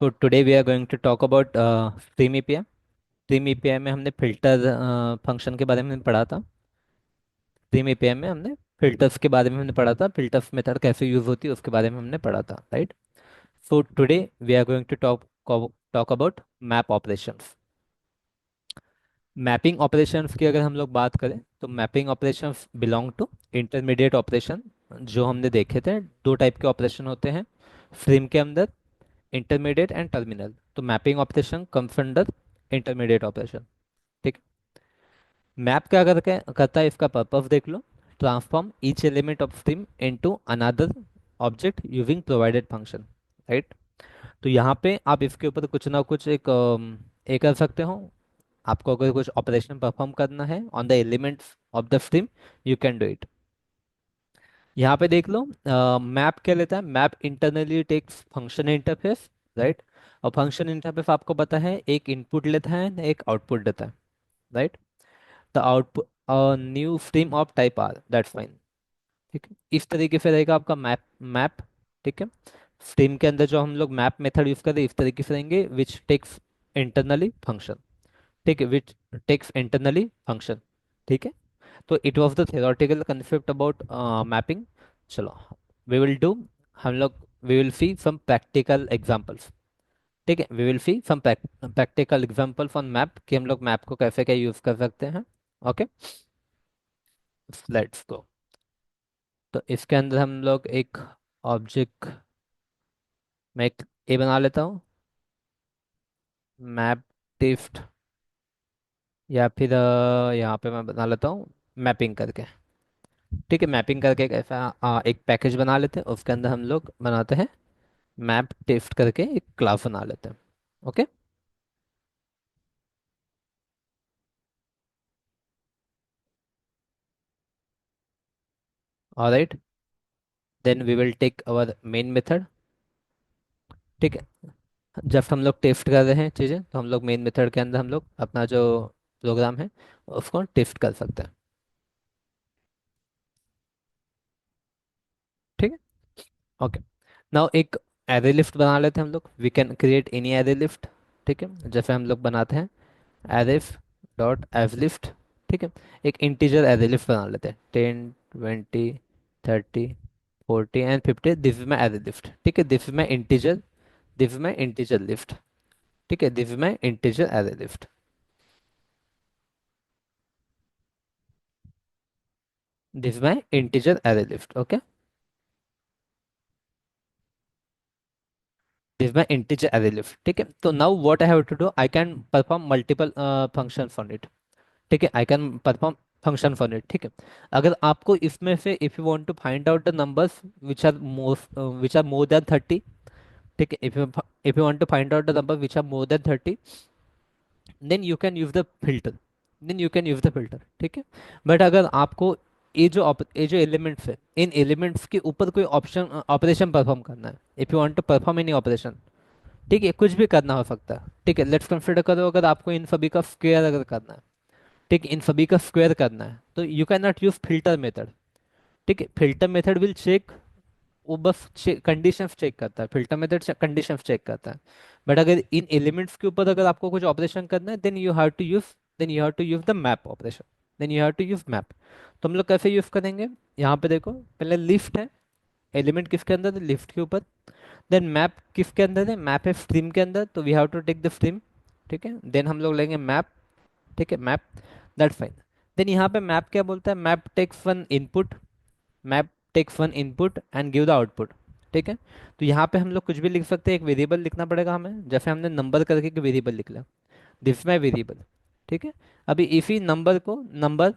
तो today we are going to talk about stream API. Stream API में हमने filter function के बारे में पढ़ा था। स्ट्रीम एपीआई में हमने फिल्टर्स के बारे में हमने पढ़ा था, फिल्टर्स मेथड कैसे यूज होती है उसके बारे में हमने पढ़ा था, right. So today we are going to talk about map operations. Mapping operations की अगर हम लोग बात करें तो mapping operations belong to intermediate operation. जो हमने देखे थे, दो टाइप के ऑपरेशन होते हैं स्ट्रीम के अंदर, इंटरमीडिएट एंड टर्मिनल। तो mapping operation comes under intermediate operation. ठीक। मैप क्या करता है, इसका पर्पस देख लो। Transform each element of stream into another object using provided function, right. तो यहाँ पे आप इसके ऊपर कुछ ना कुछ एक कर सकते हो। आपको अगर कुछ ऑपरेशन परफॉर्म करना है on the elements of the stream, you can do it. यहाँ पे देख लो, मैप क्या लेता है। Map internally takes function interface, right. और फंक्शन इंटरफेस आपको पता है, एक इनपुट लेता है एक आउटपुट देता है, right. The output new stream of type R, that's fine. ठीक है, इस तरीके से रहेगा आपका मैप। ठीक है, स्ट्रीम के अंदर जो हम लोग मैप मेथड यूज करें इस तरीके से रहेंगे, विच टेक्स इंटरनली फंक्शन। ठीक है, विच टेक्स इंटरनली फंक्शन। ठीक है। तो it was the theoretical concept about mapping. चलो, वी विल डू, हम लोग we will see some practical examples. ठीक है, we will see some practical examples on map कि हम लोग मैप को कैसे क्या यूज कर सकते हैं। Okay, let's go. तो इसके अंदर हम लोग एक ऑब्जेक्ट, मैं एक ए बना लेता हूँ, मैप टिफ्ट, या फिर यहाँ पे मैं बना लेता हूँ मैपिंग करके। ठीक है, मैपिंग करके एक ऐसा एक पैकेज बना लेते हैं, उसके अंदर हम लोग बनाते हैं मैप टेस्ट करके एक क्लास बना लेते हैं। Okay, alright, then we will take our main method. ठीक है, जब हम लोग टेस्ट कर रहे हैं चीज़ें तो हम लोग मेन मेथड के अंदर हम लोग अपना जो प्रोग्राम है उसको टेस्ट कर सकते हैं। ठीक है, ओके। नाउ एक एरे लिस्ट बना लेते हैं हम लोग, we can create any array list. ठीक है, जैसे हम लोग बनाते हैं एरेफ डॉट एव लिस्ट। ठीक है, एक इंटीजर एरे लिस्ट बना लेते हैं, 10 20 30 40 and 50, this is my array list. ठीक है, this is my integer, this is my integer list. ठीक है, this is my integer array list, this is my integer array list. Okay, this is my integer array list. ठीक है, तो now what I have to do, I can perform multiple function on it. ठीक है, I can perform function for it. ठीक है, अगर आपको इसमें से if you want to find out the numbers which are more than 30। ठीक है, if you want to find out the number which are more than 30, then you can use the filter, then you can use the filter. ठीक है, but अगर आपको ये जो elements है, इन elements के ऊपर कोई ऑप्शन ऑपरेशन परफॉर्म करना है, if you want to perform any operation, ठीक है, कुछ भी करना हो सकता है। ठीक है, लेट्स कंसिडर करो अगर आपको इन सभी का स्क्वायर अगर करना है, ठीक, इन सभी का स्क्वायर करना है, तो you can not use filter method. ठीक है, फिल्टर मेथड विल चेक, वो बस कंडीशंस चेक करता है, फिल्टर मेथड कंडीशंस चेक करता है। बट अगर इन एलिमेंट्स के ऊपर अगर आपको कुछ ऑपरेशन करना है, then you have to use the map operation, then you have to use map. तो हम लोग कैसे यूज करेंगे, यहाँ पे देखो, पहले लिस्ट है, एलिमेंट किसके अंदर है, लिस्ट के ऊपर। देन मैप किसके अंदर है, मैप है स्ट्रीम के अंदर, तो we have to take the stream. ठीक है, देन हम लोग लेंगे मैप। ठीक है, मैप, दैट्स फाइन। देन यहाँ पे मैप क्या बोलता है, map takes one input, map takes one input and give the output. ठीक है, तो यहाँ पे हम लोग कुछ भी लिख सकते हैं, एक वेरिएबल लिखना पड़ेगा हमें, जैसे हमने नंबर करके एक वेरिएबल लिख लिया, दिस माई वेरिएबल। ठीक है, अभी इसी नंबर को नंबर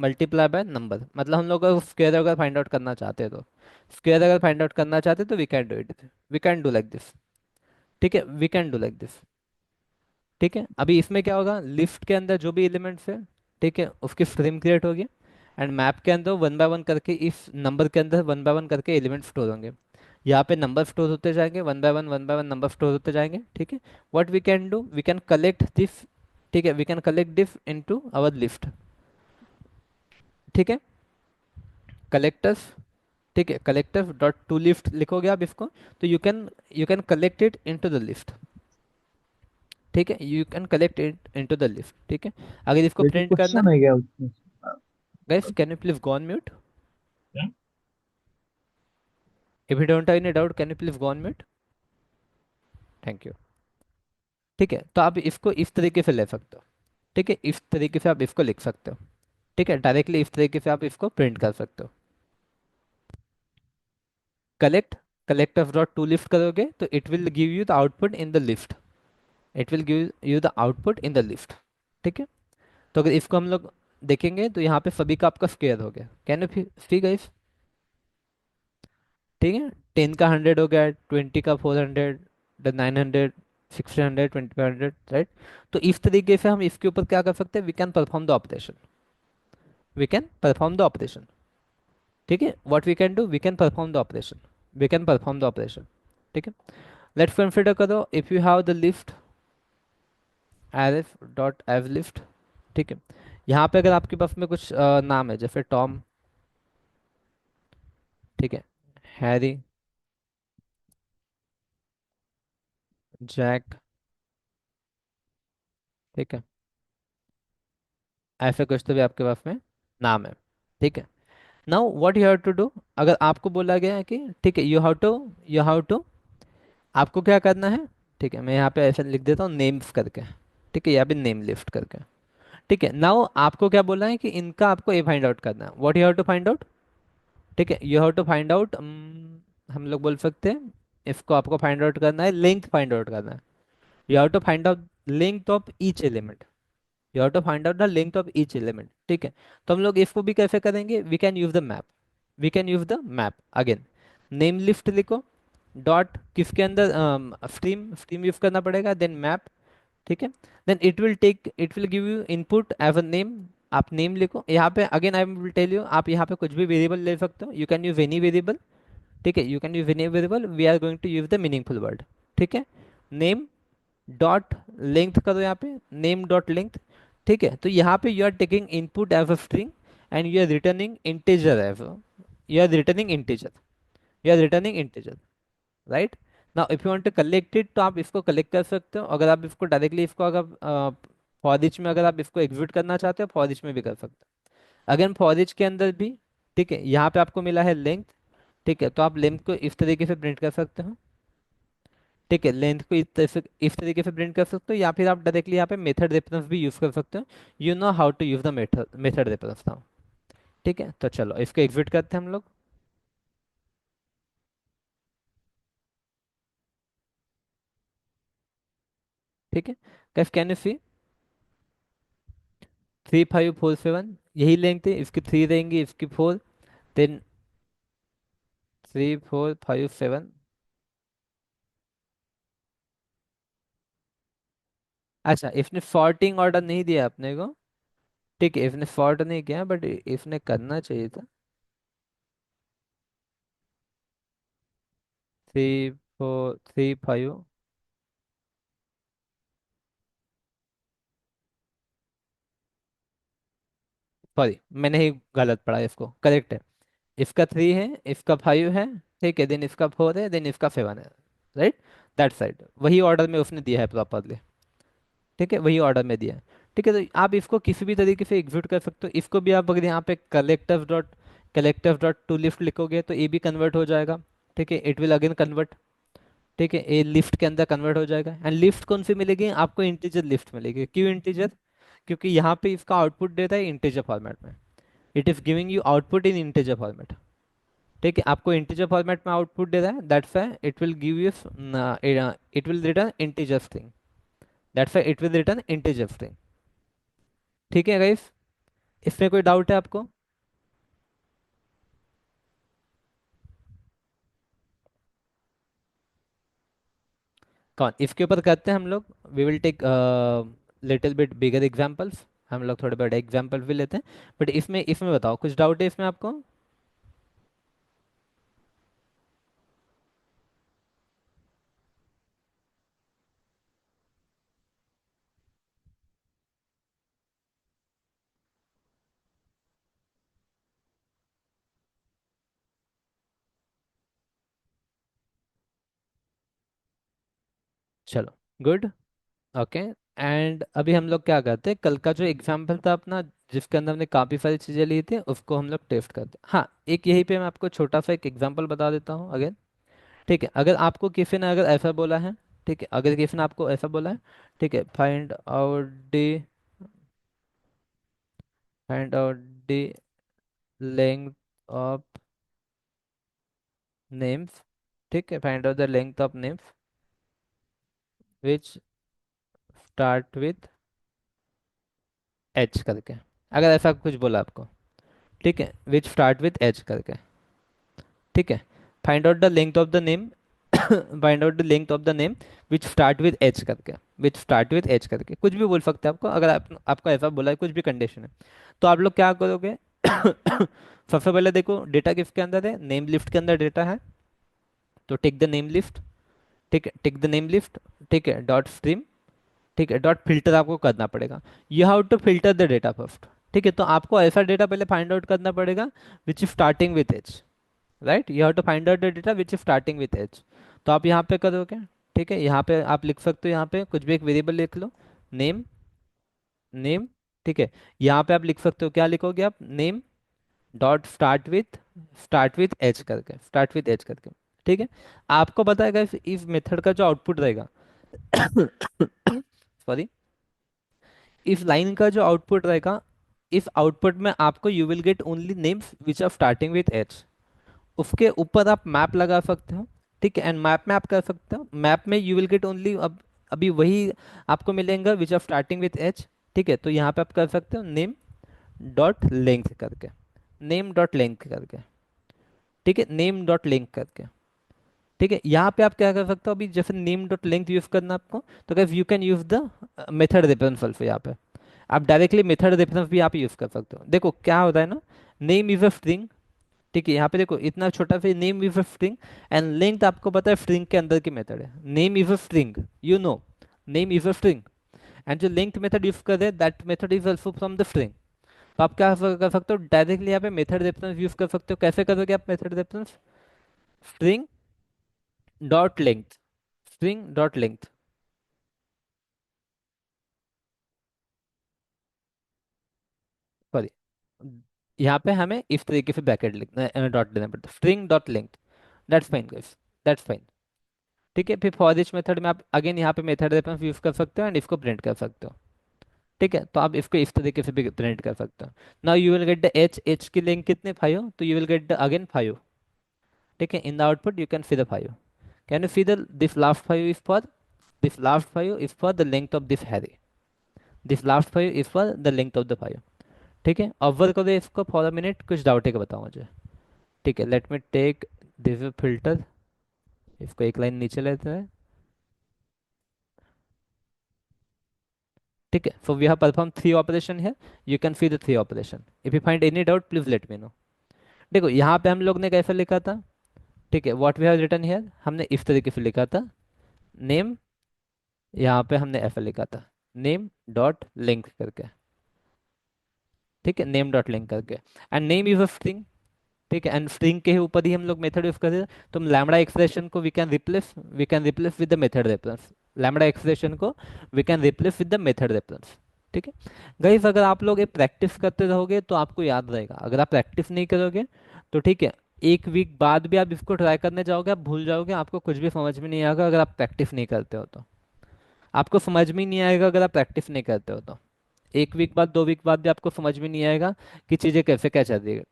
मल्टीप्लाई बाय नंबर, मतलब हम लोग स्क्वायर अगर फाइंड आउट करना चाहते हैं तो, स्क्वायर अगर फाइंड आउट करना चाहते हैं तो we can do it, we can do like this. ठीक है, we can do like this. ठीक है, अभी इसमें क्या होगा, लिस्ट के अंदर जो भी एलिमेंट्स है, ठीक है, उसकी स्ट्रीम क्रिएट होगी, एंड मैप के अंदर वन बाय वन करके इस नंबर के अंदर वन बाय वन करके एलिमेंट स्टोर होंगे। यहाँ पे नंबर स्टोर होते जाएंगे, one by one number store होते जाएंगे। ठीक है, what we can do, we can collect this. ठीक है, we can collect this into our list. ठीक है, कलेक्टर्स, ठीक है, कलेक्टर डॉट टू लिफ्ट लिखोगे आप इसको, तो you can collect it into the lift. ठीक है, you can collect it into the lift. ठीक है, अगर इसको ये जो प्रिंट करना क्वेश्चन है, है क्या उसमें? Guys can you please go on mute? क्या? If you don't have any doubt can you please go on mute? Thank you. ठीक है, तो आप इसको इस तरीके से ले सकते हो। ठीक है, इस तरीके से आप इसको लिख सकते हो। ठीक है, डायरेक्टली इस तरीके से आप इसको प्रिंट कर सकते हो। Collect, collector dot to lift करोगे तो it will give you the output in the lift. It will give you the output in the lift. ठीक है, तो अगर इसको हम लोग देखेंगे तो यहाँ पे सभी का आपका स्क्वायर हो गया। Can you see guys? ठीक है, 10 का 100 हो गया, 20 का 400, 900, 1600, 2500, राइट? तो इस तरीके से हम इसके ऊपर क्या कर सकते हैं, we can perform the operation. We can perform the operation. ठीक है, what we can do, we can perform the operation. We can perform the operation. ठीक है, लेट्स कंसिडर करो if you have the lift arif dot एव lift. ठीक है, यहाँ पे अगर आपके पास में कुछ नाम है जैसे टॉम, ठीक है, हैरी, जैक, ठीक है, ऐसे कुछ तो भी आपके पास में नाम है। ठीक है, now what you have to do, अगर आपको बोला गया है कि ठीक है यू हैव टू आपको क्या करना है। ठीक है, मैं यहाँ पे ऐसे लिख देता हूँ नेम्स करके। ठीक है, यहाँ पे नेम लिस्ट करके। ठीक है, नाउ आपको क्या बोला है कि इनका आपको ये फाइंड आउट करना है, what you have to find out. ठीक है, you have to find out, हम लोग बोल सकते हैं इसको आपको फाइंड आउट करना है, लेंथ फाइंड आउट करना है। You have to find out length of each element. You have to find out the length of each element. ठीक है, तो हम लोग इसको भी कैसे करेंगे, we can use the map. We can use the map again. Name list लिखो, डॉट किसके अंदर, स्ट्रीम स्ट्रीम यूज करना पड़ेगा, देन मैप। ठीक है, then it will give you input as a name. आप नेम लिखो, यहाँ पे again I will tell you, आप यहाँ पे कुछ भी वेरिएबल ले सकते हो, you can use any variable. ठीक है, you can use any variable, we are going to use the meaningful word. ठीक है, नेम डॉट लेंथ करो यहाँ पे, नेम डॉट लेंथ। ठीक है, तो यहाँ पे you are taking input as a string and you are returning integer as, you are returning integer, you are returning integer, right? Now if you want to collect it तो आप इसको collect कर सकते हो, अगर आप इसको डायरेक्टली इसको अगर फॉर ईच में अगर आप इसको एग्जीक्यूट करना चाहते हो फॉर ईच में भी कर सकते हो। अगर फॉर ईच के अंदर भी, ठीक है, यहाँ पे आपको मिला है लेंथ। ठीक है, तो आप लेंथ को इस तरीके से प्रिंट कर सकते हो। ठीक है, लेंथ को इस तरीके से प्रिंट कर सकते हो, या फिर आप डायरेक्टली यहाँ पे मेथड रेफरेंस भी यूज कर सकते हो। You know how to use the method reference now. ठीक है, तो चलो इसको एग्जीक्यूट करते हैं हम लोग। ठीक है, कैफ कैन यू सी 3547, यही लेंथ है, इसकी 3 रहेंगी, इसकी 4, देन 3457। अच्छा, इसने सॉर्टिंग ऑर्डर नहीं दिया अपने को। ठीक है, इसने सॉर्ट नहीं किया बट इसने करना चाहिए था। 3435, सॉरी मैंने ही गलत पढ़ा, इसको करेक्ट है। इसका 3 है, इसका 5 है, ठीक है, देन इसका 4 है, देन इसका 7 है, राइट? दैट साइड वही ऑर्डर में उसने दिया है प्रॉपरली। ठीक है, वही ऑर्डर में दिया है। ठीक है, तो आप इसको किसी भी तरीके से एग्जीक्यूट कर सकते हो, इसको भी आप अगर यहाँ पे कलेक्टिव डॉट टू लिफ्ट लिखोगे तो ये भी कन्वर्ट हो जाएगा। ठीक है, इट विल अगेन कन्वर्ट। ठीक है, ये लिफ्ट के अंदर कन्वर्ट हो जाएगा, एंड लिफ्ट कौन सी मिलेगी आपको, इंटीजर लिफ्ट मिलेगी। क्यों इंटीजर? क्योंकि यहाँ पे इसका आउटपुट देता है इंटीजर फॉर्मेट में। It is giving you output in integer format. ठीक है, आपको इंटीजर फॉर्मेट में आउटपुट दे रहा है, that's why it will give you, it will return integer string. That's why it will return integer string. ठीक है guys, इसमें कोई डाउट है आपको? कौन इसके ऊपर करते हैं हम लोग, we will take little bit bigger examples. हम लोग थोड़े बड़े एग्जांपल भी लेते हैं, बट इसमें इसमें बताओ कुछ डाउट है इसमें आपको? चलो, गुड। ओके। एंड अभी हम लोग क्या करते हैं, कल का जो एग्जाम्पल था अपना, जिसके अंदर हमने काफ़ी सारी चीज़ें ली थी, उसको हम लोग टेस्ट करते हैं। हाँ, एक यहीं पे मैं आपको छोटा सा एक एग्जाम्पल बता देता हूँ अगेन। ठीक है, अगर आपको किसी ने अगर ऐसा बोला है, ठीक है, अगर किसी ने आपको ऐसा बोला है, ठीक है, find out the length of names, ठीक है, find out the length of names which start with H करके, अगर ऐसा कुछ बोला आपको, ठीक है, विच स्टार्ट विथ एच करके, ठीक है, find out the length of the name, find out the length of the name which start with H करके, विच स्टार्ट विथ एच करके कुछ भी बोल सकते हैं आपको, अगर आपको ऐसा बोला है, कुछ भी कंडीशन है, तो आप लोग क्या करोगे? सबसे पहले देखो डेटा किसके अंदर है, नेम लिस्ट के अंदर डेटा है, तो टेक द नेम लिस्ट, ठीक है, टेक द नेम लिस्ट, ठीक है, डॉट स्ट्रीम, ठीक है, डॉट फिल्टर आपको करना पड़ेगा। You have to filter the data first, ठीक है, तो आपको ऐसा डेटा पहले फाइंड आउट करना पड़ेगा which is starting with H, right, you have to find out the data which is starting with H. तो आप यहाँ पे करोगे, ठीक है, यहाँ पे आप लिख सकते हो, यहाँ पे कुछ भी एक वेरिएबल लिख लो, नेम, नेम, ठीक है, यहाँ पे आप लिख सकते हो, क्या लिखोगे आप, name dot start with H करके, स्टार्ट विथ एच करके, ठीक है। आपको पता है इस मेथड का जो आउटपुट रहेगा, सॉरी, इस लाइन का जो आउटपुट रहेगा, इस आउटपुट में आपको you will get only names which are starting with H. उसके ऊपर आप मैप लगा सकते हो, ठीक है, एंड मैप में आप कर सकते हो, मैप में यू विल गेट ओनली, अब अभी वही आपको मिलेंगे which are starting with H, ठीक है, तो यहाँ पे आप कर सकते हो नेम डॉट लेंथ करके, नेम डॉट लेंथ करके, ठीक है, नेम डॉट लेंथ करके, ठीक है, यहाँ पे आप क्या कर सकते हो, अभी जैसे नेम डॉट लेंथ यूज करना आपको, तो guys you can use the method reference also, यहाँ पे आप डायरेक्टली मेथड रेफरेंस भी आप यूज कर सकते हो। देखो क्या होता है ना, नेम इज अ स्ट्रिंग, ठीक है, यहाँ पे देखो इतना छोटा सा name is a string, and length आपको पता है स्ट्रिंग के अंदर की मेथड है, name is a string, you know, name is a string, and जो लेंथ मेथड यूज कर रहे हैं that method is also from the string. तो आप क्या कर सकते हो, डायरेक्टली यहाँ पे मेथड रेफरेंस यूज कर सकते हो। कैसे करोगे आप method reference, string dot length, string dot length, sorry, यहाँ पे हमें इस तरीके से ब्रैकेट लिखना, डॉट देना पड़ता है, string dot length, that's fine guys, that's fine, ठीक है। फिर फॉर ईच मेथड में आप अगेन यहाँ पे मेथड रेफरेंस यूज कर सकते हो एंड इसको प्रिंट कर सकते हो, ठीक है, तो आप इसको इस तरीके से भी प्रिंट कर सकते हो। Now you will get the H की लेंथ कितने, 5, तो you will get the again 5, ठीक है, in the output you can see the 5, can you see the this last 5 is for, this last 5 is for the length of this Harry, this last 5 is for the length of the 5, ठीक है। Observe करो इसको for a minute, कुछ doubt है कि बताओ मुझे, ठीक है, let me take this filter, इसको एक लाइन नीचे लेते हैं, ठीक है, so we have perform 3 operation है, you can see the 3 operation, if you find any doubt please let me know. देखो यहाँ पे हम लोग ने कैसे लिखा था, ठीक है, what we have written here, हमने इस तरीके से लिखा था, नेम, यहाँ पे हमने ऐसा लिखा था, नेम डॉट लिंक करके, ठीक है, नेम डॉट लिंक करके, and name is a string, ठीक है, एंड स्ट्रिंग के ऊपर ही हम लोग मेथड यूज करते हैं, तो लैम्बडा एक्सप्रेशन को we can replace with the method reference, lambda expression को we can replace with the method reference, ठीक है। गाइस अगर आप लोग ये प्रैक्टिस करते रहोगे तो आपको याद रहेगा, अगर आप प्रैक्टिस नहीं करोगे तो ठीक है, एक वीक बाद भी आप इसको ट्राई करने जाओगे, आप भूल जाओगे, आपको कुछ भी समझ में नहीं आएगा अगर आप प्रैक्टिस नहीं करते हो तो, आपको समझ में ही नहीं आएगा अगर आप प्रैक्टिस नहीं करते हो तो, एक वीक बाद 2 वीक बाद भी आपको समझ में नहीं आएगा कि चीज़ें कैसे क्या चल रही है,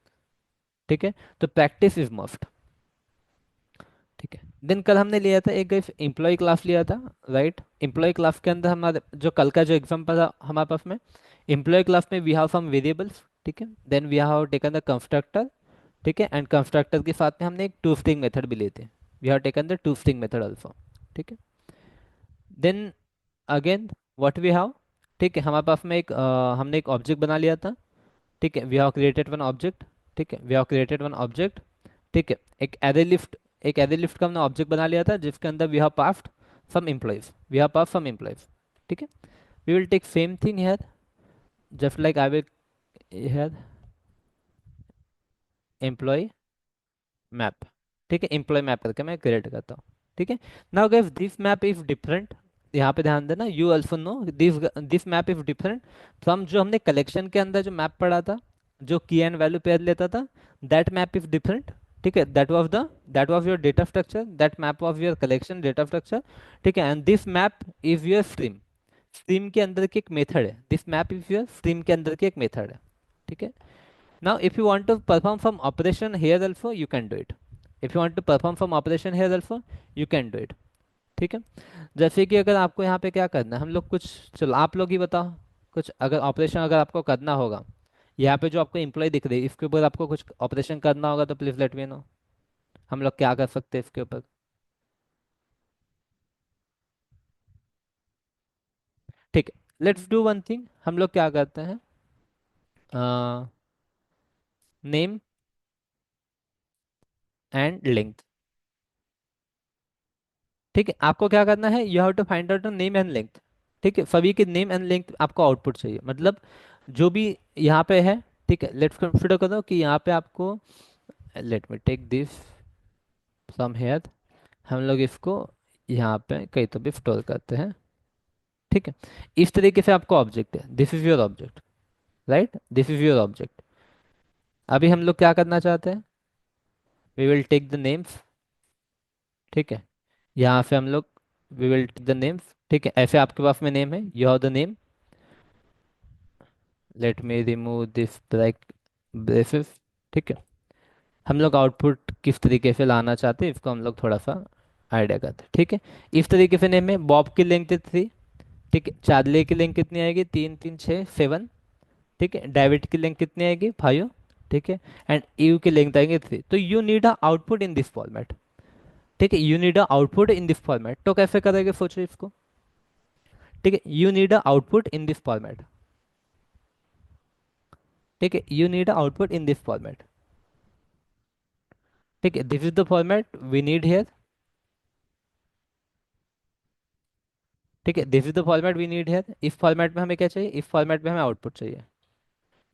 ठीक है, तो प्रैक्टिस इज मस्ट, ठीक है। देन कल हमने लिया था एक एम्प्लॉय क्लास लिया था, राइट, एम्प्लॉय क्लास के अंदर हमारे जो कल का जो एग्जाम्पल था हमारे पास में, एम्प्लॉय क्लास में वी हैव सम वेरिएबल्स, ठीक है, then we have taken the constructor, ठीक है, एंड कंस्ट्रक्टर के साथ में हमने एक टू स्ट्रिंग मेथड भी लिए थे, we have taken the to string method also, ठीक है। Then again what we have, ठीक है, हमारे पास में हमने एक ऑब्जेक्ट बना लिया था, ठीक है, we have created one object, ठीक है, we have created one object, ठीक है, एक एरे लिफ्ट का हमने ऑब्जेक्ट बना लिया था जिसके अंदर we have passed some employees, we have passed some employees, ठीक है। We will take same thing here, just like I will here employee map, ठीक है, एम्प्लॉय मैप करके मैं क्रिएट करता हूँ, ठीक है। Now guys this map is different, यहाँ पे ध्यान देना, you also know this this map is different from जो हमने कलेक्शन के अंदर जो मैप पढ़ा था, जो की एंड वैल्यू पेयर लेता था, दैट मैप इज डिफरेंट। ठीक है, that was your data structure, that map was your collection data structure. ठीक है, and this map is your stream, stream के अंदर की एक मेथड है, this map is your stream के अंदर की एक मेथड है। ठीक है, now if you want to perform some operation here also you can do it, if you want to perform some operation here also you can do it. ठीक है, जैसे कि अगर आपको यहाँ पे क्या करना है, हम लोग कुछ, चलो आप लोग ही बताओ, कुछ अगर ऑपरेशन अगर आपको करना होगा, यहाँ पे जो आपको एम्प्लॉय दिख रही है इसके ऊपर आपको कुछ ऑपरेशन करना होगा तो प्लीज लेट मी नो, हम लोग क्या कर सकते हैं इसके ऊपर। ठीक है, लेट्स डू वन थिंग, हम लोग क्या करते हैं, नेम एंड लेंथ। ठीक है, आपको क्या करना है, you have to find out name and length. ठीक है, सभी के नेम एंड लेंथ आपको आउटपुट चाहिए, मतलब जो भी यहाँ पे है। ठीक है, लेट्स कंसिडर करो कि यहाँ पे आपको, let me take this from here, हम लोग इसको यहाँ पे कहीं तो भी स्टोर करते हैं। ठीक है, इस तरीके से आपको ऑब्जेक्ट है, this is your object, right, this is your object. अभी हम लोग क्या करना चाहते हैं, we will take the names. ठीक है, यहाँ से हम लोग we will take the names. ठीक है, ऐसे आपके पास में नेम है, you have the name, let me remove this brack braces. ठीक है, हम लोग आउटपुट किस तरीके से लाना चाहते हैं इसको हम लोग थोड़ा सा आइडिया करते हैं। ठीक है, इस तरीके से नेम है, बॉब की लेंथ 3। ठीक है, चार्ली की लेंथ कितनी आएगी, 3 3 6 7। ठीक है, डेविड की लेंथ कितनी आएगी, 5। ठीक है, एंड यू की लेंथ आएगी 3, तो you need a output in this format. ठीक है, you need a output in this format, तो कैसे करेंगे सोचो इसको। ठीक है, you need a output in this format. ठीक है, you need a output in this format. ठीक है, this is the format we need here. ठीक है, this is the format we need here, इस फॉर्मेट में हमें क्या चाहिए, इस फॉर्मेट में हमें आउटपुट चाहिए।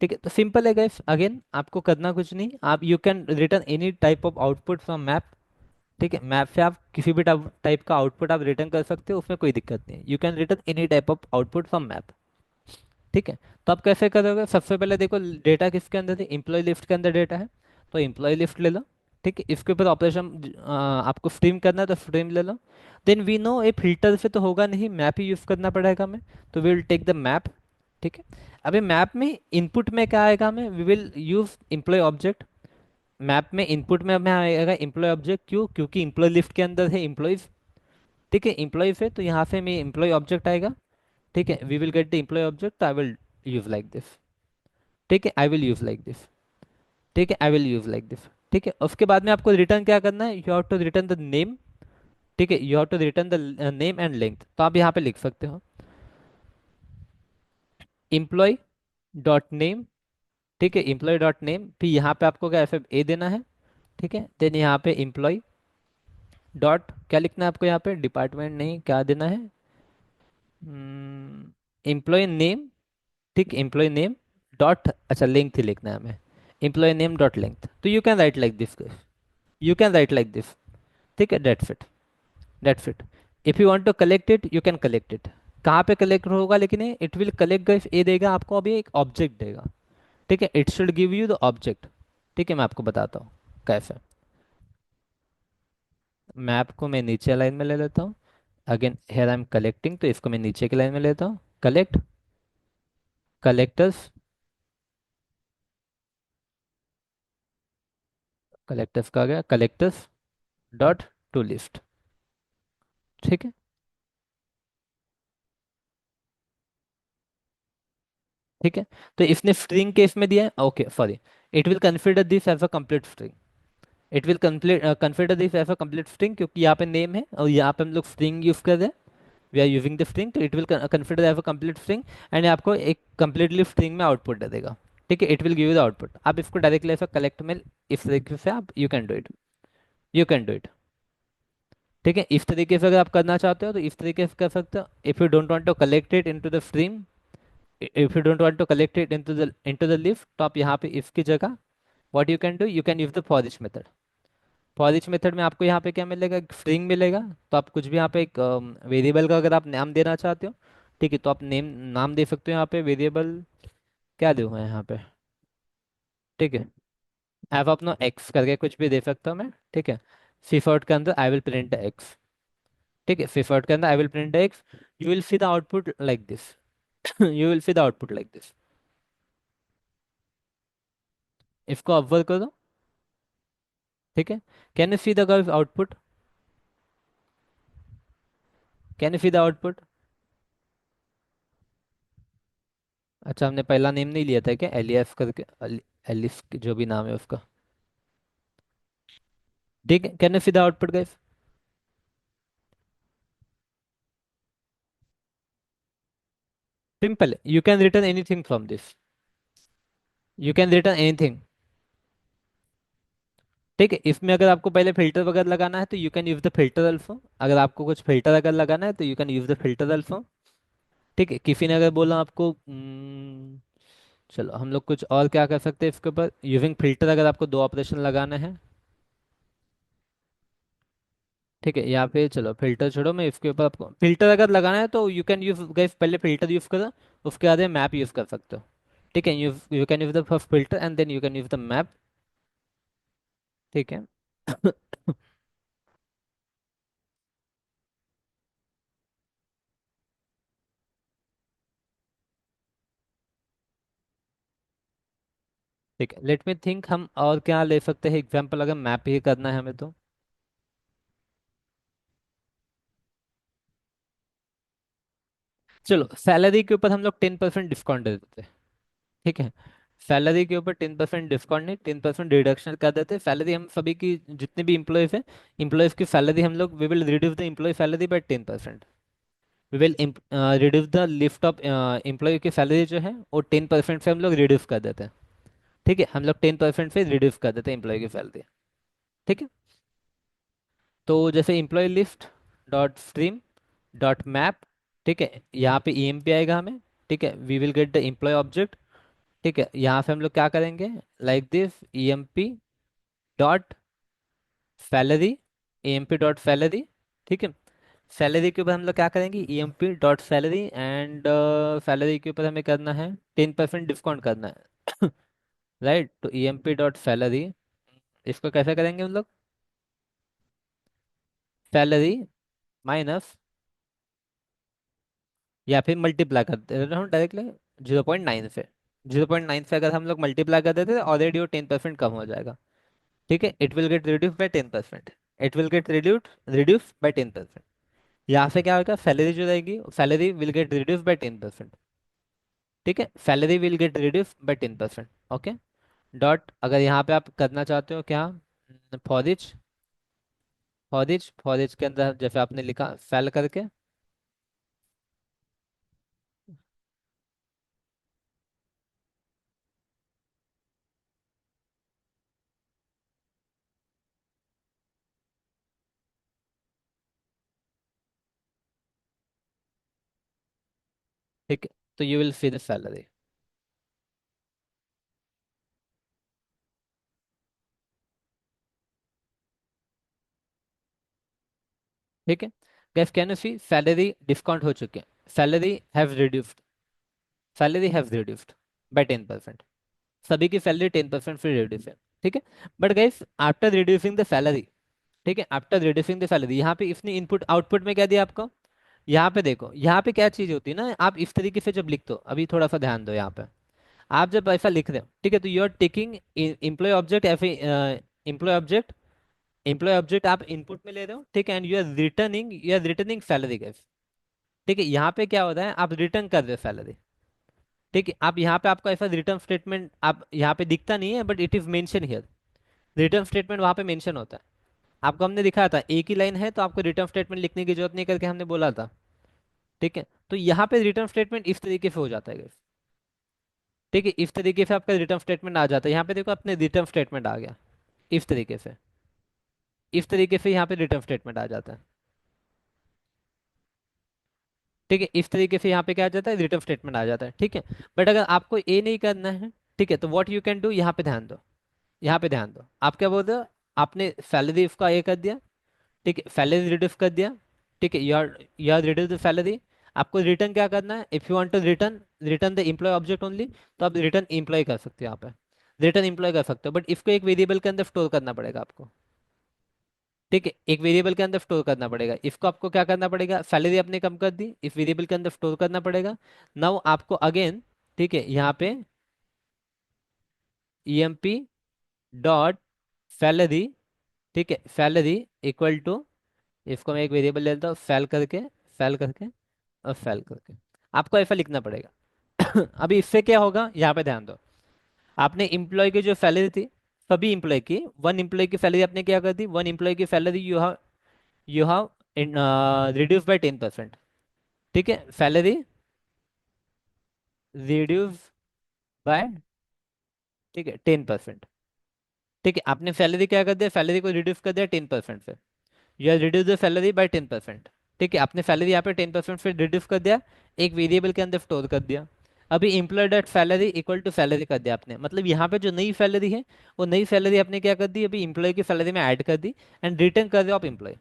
ठीक है, तो सिंपल है गाइस, अगेन आपको करना कुछ नहीं, आप you can return any type of output from map. ठीक है, मैप से आप किसी भी टाइप का आउटपुट आप रिटर्न कर सकते हो, उसमें कोई दिक्कत नहीं है, you can return any type of output from map. ठीक है, तो आप कैसे करोगे, सबसे पहले देखो डेटा किसके अंदर है, एम्प्लॉय लिस्ट के अंदर डेटा है, तो एम्प्लॉय लिस्ट ले लो। ठीक है, इसके ऊपर ऑपरेशन आपको स्ट्रीम करना है तो स्ट्रीम ले लो। देन वी नो ये फिल्टर से तो होगा नहीं, मैप ही यूज़ करना पड़ेगा हमें, तो we will take the map. ठीक है, अभी मैप में इनपुट में क्या आएगा, हमें we will use employee object. Map में इनपुट में हमें आएगा एम्प्लॉय ऑब्जेक्ट, क्यों, क्योंकि एम्प्लॉय लिस्ट के अंदर है एम्प्लॉयज। ठीक है, एम्प्लॉयज है तो यहाँ से हमें एम्प्लॉय ऑब्जेक्ट आएगा। ठीक है, we will get the employee object, I will use like this. ठीक है, I will use like this. ठीक है, I will use like this. ठीक है, उसके बाद में आपको रिटर्न क्या करना है, you have to return the name. ठीक है, you have to return the name and length, तो आप यहाँ पे लिख सकते हो एम्प्लॉय डॉट नेम। ठीक है, एम्प्लॉय डॉट नेम, फिर यहाँ पे आपको क्या एफ ए देना है। ठीक है, देन यहाँ पे एम्प्लॉय डॉट क्या लिखना है आपको, यहाँ पे डिपार्टमेंट नहीं, क्या देना है, एम्प्लॉय नेम। ठीक, एम्प्लॉय नेम डॉट, अच्छा लेंथ ही लिखना है हमें, एम्प्लॉय नेम डॉट लेंथ, तो you can write like this, you can write like this. ठीक है, that's it, that's it. If you want to collect it you can collect it, कहाँ पे कलेक्ट होगा, लेकिन इट विल कलेक्ट गाइस, ये देगा आपको अभी एक ऑब्जेक्ट देगा। ठीक है, it should give you the object. ठीक है, मैं आपको बताता हूँ कैसे। मैप को मैं नीचे लाइन में ले लेता हूँ, again here I am collecting, तो इसको मैं नीचे की लाइन में लेता हूँ, कलेक्ट कलेक्टर्स, कलेक्टर्स का आ गया, कलेक्टर्स डॉट टू लिस्ट। ठीक है, ठीक है, तो इसने स्ट्रिंग केस में दिया है, okay sorry, it will consider this as a complete string, it will consider this as a complete string, क्योंकि यहाँ पे नेम है और यहाँ पे हम लोग स्ट्रिंग यूज कर रहे हैं, we are using the string, तो it will consider as a complete string, and आपको एक कंप्लीटली स्ट्रिंग में आउटपुट दे देगा। ठीक है, it will give you the output, आप इसको डायरेक्टली ऐसा कलेक्ट में इस तरीके से आप you can do it, you can do it. ठीक है, इस तरीके से अगर आप करना चाहते हो तो इस तरीके से कर सकते हो, if you don't want to collect it into the stream, if you don't want to collect it into the list, तो आप यहाँ पे इसकी जगह what you can do, you can use the for each method. For each method में आपको यहाँ पे क्या मिलेगा, स्ट्रिंग मिलेगा। तो आप कुछ भी यहाँ पे एक वेरिएबल का अगर आप नाम देना चाहते हो, ठीक है, तो आप नाम दे सकते हो यहाँ पे। वेरिएबल क्या दूंगा यहाँ पे, ठीक है, एफ अपना एक्स करके कुछ भी दे सकता हूँ मैं, ठीक है। सिफर्ट के अंदर आई विल प्रिंट एक्स, ठीक है, सिफर्ट के अंदर I will print x. You will see the output like this. You will see the output like this. इसको ऑब्जर्व करो, ठीक है। Can you see the output, can you see the output. अच्छा, हमने पहला नेम नहीं लिया था क्या, एलियस करके, एलिस जो भी नाम है उसका, ठीक है। Can you see the output guys. Simple, you can return anything from this, you can return anything, ठीक है। इसमें अगर आपको पहले फिल्टर वगैरह लगाना है तो you can use the filter alpha. अगर आपको कुछ फिल्टर अगर लगाना है तो you can use the filter alpha, ठीक है। किसी ने अगर बोला आपको चलो हम लोग कुछ और क्या कर सकते हैं इसके ऊपर, यूजिंग फिल्टर अगर आपको दो ऑपरेशन लगाना है, ठीक है। यहाँ पे चलो फिल्टर छोड़ो, मैं इसके ऊपर आपको फिल्टर अगर लगाना है तो यू कैन यूज गाइस, पहले फिल्टर यूज करो, उसके बाद मैप यूज कर सकते हो, ठीक है। You you can use the first filter and then you can use the map, ठीक है। ठीक है, लेट मी थिंक हम और क्या ले सकते हैं एग्जाम्पल, अगर मैप ही करना है हमें तो। चलो सैलरी के ऊपर हम लोग 10% डिस्काउंट दे देते हैं, ठीक है। सैलरी के ऊपर 10% डिस्काउंट नहीं, 10% रिडक्शन कर देते हैं। सैलरी हम सभी की जितने भी इम्प्लॉयज हैं, इम्प्लॉयज की सैलरी हम लोग, we will reduce the employee salary by 10%। We will reduce the lift of employee की सैलरी जो है वो 10% से हम लोग रिड्यूस कर देते हैं, ठीक है। हम लोग 10% से रिड्यूस कर देते हैं एम्प्लॉय की सैलरी, ठीक है। तो जैसे employee list dot stream dot map, ठीक है, यहाँ पे ईएमपी आएगा हमें, ठीक है। We will get the employee object, ठीक है। यहाँ से हम लोग क्या करेंगे, like this EMP dot salary, EMP dot salary, ठीक है। सैलरी के ऊपर हम लोग क्या करेंगे, EMP dot salary and salary के ऊपर हमें करना है 10% डिस्काउंट करना है। राइट, तो ईएमपी डॉट सैलरी, इसको कैसे करेंगे हम लोग, सैलरी माइनस, या फिर मल्टीप्लाई कर देते हैं हम डायरेक्टली 0.9 से। 0.9 से अगर हम लोग मल्टीप्लाई कर देते हैं ऑलरेडी वो 10% कम हो जाएगा, ठीक है। It will get reduce by 10%, it will get reduce by 10%। यहाँ से क्या होगा, सैलरी जो रहेगी, salary will get reduce by 10%, ठीक है। Salary will get reduce by 10%, okay. Dot, अगर यहाँ पे आप करना चाहते हो क्या, फॉर फॉर के अंदर जैसे आपने लिखा सेल करके, ठीक है। तो you will see the salary, ठीक है। Guys can you see salary discount हो चुके हैं, salary have reduced, salary have reduced by 10%। सभी की सैलरी 10% फिर रिड्यूस है, ठीक है। But gas after reducing the salary, ठीक है, आफ्टर रिड्यूसिंग द सैलरी, यहाँ पे इसने इनपुट आउटपुट में क्या दिया आपको, यहाँ पे देखो, यहाँ पे क्या चीज होती है ना, आप इस तरीके से जब लिखते हो, अभी थोड़ा सा ध्यान दो यहाँ पे, आप जब ऐसा लिख रहे हो, ठीक है, तो you are taking employee object, employee object, employee object आप इनपुट में ले रहे हो, ठीक है, and you are returning salary guys, ठीक है। यहाँ पे क्या होता है, आप रिटर्न कर रहे हो सैलरी, ठीक है। आप यहाँ पे आपको ऐसा रिटर्न स्टेटमेंट आप यहाँ पे दिखता नहीं है, but it is mention here, return statement वहाँ पे मेंशन होता है। आपको हमने दिखाया था एक ही लाइन है तो आपको रिटर्न स्टेटमेंट लिखने की जरूरत नहीं करके हमने बोला था, ठीक है। तो यहाँ पे रिटर्न स्टेटमेंट इस तरीके से हो जाता है guys, ठीक है। इस तरीके से आपका रिटर्न स्टेटमेंट आ जाता है, यहाँ पे देखो अपने रिटर्न स्टेटमेंट आ गया, इस तरीके से, इस तरीके से यहाँ पे रिटर्न स्टेटमेंट आ जाता है, ठीक है। इस तरीके से यहाँ पे क्या आ जाता है, रिटर्न स्टेटमेंट आ जाता है, ठीक है। बट अगर आपको ये नहीं करना है, ठीक है, तो व्हाट यू कैन डू, यहाँ पे ध्यान दो, यहाँ पे ध्यान दो, आप क्या बोल रहे हो, आपने सैलरी इसका ये कर दिया, ठीक है, सैलरी रिड्यूस कर दिया, ठीक है, you are reduce the salary. आपको रिटर्न क्या करना है, if you want to return return the employee object only, तो आप रिटर्न एम्प्लॉय कर सकते हो यहाँ पे, रिटर्न एम्प्लॉय कर सकते हो, बट इसको एक वेरिएबल के अंदर स्टोर करना पड़ेगा आपको। ठीक है, एक वेरिएबल के अंदर स्टोर करना पड़ेगा, इसको आपको क्या करना पड़ेगा, सैलरी आपने कम कर दी, इस वेरिएबल के अंदर स्टोर करना पड़ेगा। नाउ आपको अगेन, ठीक है, यहाँ पे emp डॉट सैलरी, ठीक है, सैलरी इक्वल टू, इसको मैं एक वेरिएबल ले लेता हूँ, फैल करके और फैल करके, आपको ऐसा लिखना पड़ेगा। अभी इससे क्या होगा, यहाँ पे ध्यान दो, आपने इम्प्लॉय की जो सैलरी थी, सभी इम्प्लॉय की, वन इम्प्लॉय की सैलरी आपने क्या कर दी, वन इम्प्लॉय की salary you have reduce by 10%। ठीक है, सैलरी रिड्यूस बाय, ठीक है, 10%। ठीक है, आपने सैलरी क्या कर दिया, सैलरी को रिड्यूस कर दिया 10% से, you have reduce the salary by 10%। ठीक है, आपने सैलरी यहाँ पे 10% से रिड्यूस कर दिया, एक वेरिएबल के अंदर स्टोर कर दिया। अभी employee dot salary equal to salary कर दिया आपने, मतलब यहाँ पे जो नई सैलरी है, वो नई सैलरी आपने क्या कर दी, अभी एम्प्लॉय की सैलरी में ऐड कर दी, एंड रिटर्न कर रहे हो आप एम्प्लॉय,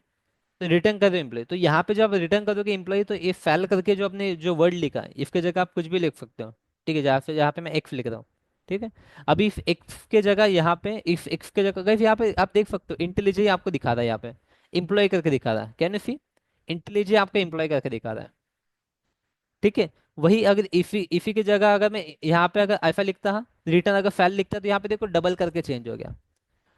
तो रिटर्न कर दो एम्प्लॉय, तो यहाँ पे जब आप रिटर्न करोगे एम्प्लॉय, तो ये फैल करके जो आपने जो वर्ड लिखा है, इसके जगह आप कुछ भी लिख सकते हो। ठीक है, जहाँ पे मैं एक्स लिख रहा हूँ, ठीक है, अभी इस एक्स के जगह यहाँ पे, इस एक्स के जगह guys, यहाँ पे आप देख सकते हो इंटेलिजेंट आपको दिखा रहा है, यहाँ पे एम्प्लॉय करके दिखा रहा है, कैन यू सी, इंटेलिजेंट आपको एम्प्लॉय करके दिखा रहा है। ठीक है, वही अगर इसी इसी की जगह अगर मैं यहाँ पे अगर ऐसा लिखता, रिटर्न अगर फैल लिखता, तो यहाँ पे देखो डबल करके चेंज हो गया,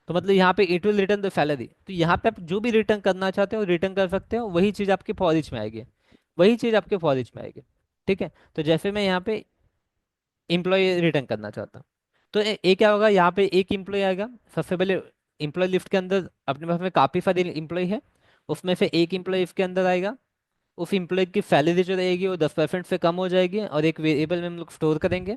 तो मतलब यहाँ पे it will return the salary, तो यहाँ पे आप जो भी रिटर्न करना चाहते हो रिटर्न कर सकते हो, वही चीज आपके फॉर ईच में आएगी, वही चीज आपके फॉर ईच में आएगी। ठीक है, तो जैसे मैं यहाँ पे एम्प्लॉय रिटर्न करना चाहता हूँ, तो ये क्या होगा, यहाँ पे एक एम्प्लॉय आएगा, सबसे पहले एम्प्लॉय लिस्ट के अंदर अपने पास में काफी सारे एम्प्लॉय है, उसमें से एक एम्प्लॉय इसके अंदर आएगा, उस एम्प्लॉय की सैलरी जो रहेगी वो 10% से कम हो जाएगी, और एक वेरिएबल में हम लोग स्टोर करेंगे,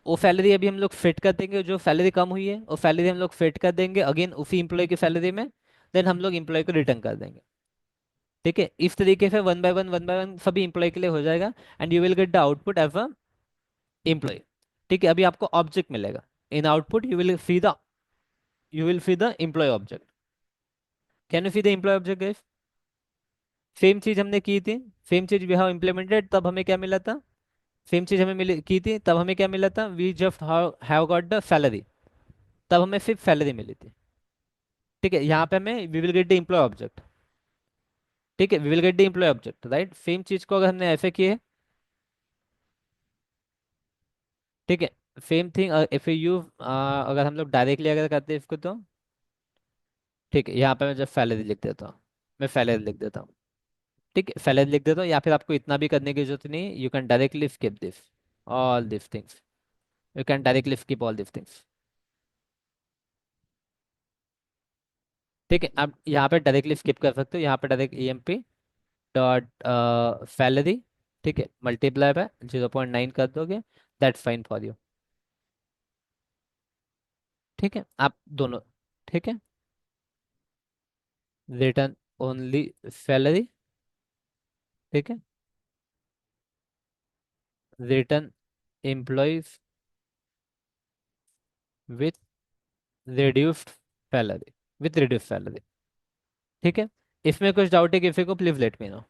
वो सैलरी अभी हम लोग फिट कर देंगे, जो सैलरी कम हुई है वो सैलरी हम लोग फिट कर देंगे अगेन उसी एम्प्लॉय की सैलरी में, देन हम लोग एम्प्लॉय को रिटर्न कर देंगे। ठीक है, इस तरीके से वन बाय वन सभी एम्प्लॉय के लिए हो जाएगा, and you will get the output as a employee. ठीक है, अभी आपको ऑब्जेक्ट मिलेगा, in output you will see the employee object, can you see the employee object guys, same चीज हमने की थी, सेम चीज वी हैव इम्प्लीमेंटेड, तब हमें क्या मिला था, सेम चीज हमें मिली की थी, तब हमें क्या मिला था, we just have got the salary, तब हमें सिर्फ सैलरी मिली थी। ठीक है, यहाँ पे हमें we will get the employee object, ठीक है, we will get the employee object, right, same चीज को अगर हमने ऐसे किए, ठीक है, सेम थिंग इफ यू अगर हम लोग डायरेक्टली अगर करते हैं इसको, तो ठीक है, यहाँ पे मैं जब सैलरी लिख देता हूँ, मैं सैलरी लिख देता हूँ, ठीक है, सैलरी लिख देता हूँ, या फिर आपको इतना भी करने की जरूरत नहीं, you can directly skip this all this things, you can directly skip all this things. ठीक है, आप यहाँ पे डायरेक्टली स्किप कर सकते हो, यहाँ पे डायरेक्ट emp डॉट सैलरी, ठीक है, मल्टीप्लाई बाय 0.9 कर दोगे, दैट्स फाइन फॉर यू। ठीक है, आप दोनों, ठीक है, रिटर्न ओनली सैलरी, ठीक है, return employees with reduced salary, with reduced salary. ठीक है, इसमें कुछ डाउट है किसी को, please let me know,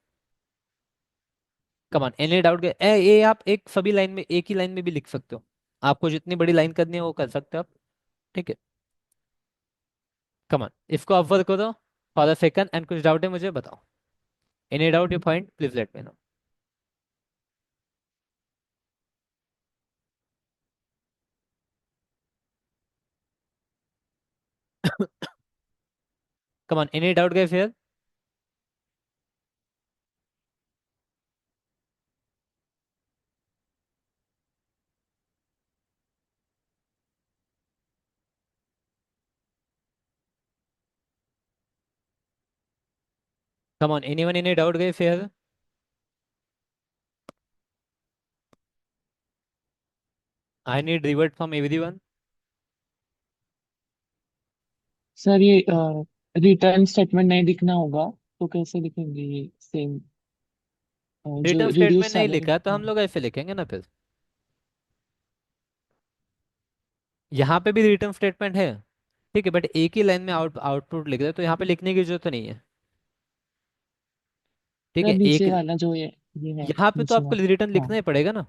come on any doubt के ये आप एक सभी लाइन में एक ही लाइन में भी लिख सकते हो, आपको जितनी बड़ी लाइन करनी है वो कर सकते हो आप। ठीक है, कमान इसको आप वर्क करो फॉर अ सेकंड, एंड कुछ डाउट है मुझे बताओ, any doubt you find please let me know. Come on any doubt गए फिर, कमान एनीवन एनी डाउट गए फिर, I need revert from everyone. Sir ये रिटर्न स्टेटमेंट नहीं दिखना होगा तो कैसे दिखेंगे ये सेम जो रिटर्न रिड्यूस स्टेटमेंट नहीं सैलरी? लिखा तो हम लोग ऐसे लिखेंगे ना फिर, यहाँ पे भी रिटर्न स्टेटमेंट है, ठीक है, बट एक ही लाइन में आउटपुट लिख रहे हो तो यहाँ पे लिखने की जरूरत नहीं है। ठीक सर है, एक नीचे वाला जो ये है यहाँ पे तो नीचे आपको रिटर्न वाला। हाँ। लिखना ही पड़ेगा ना।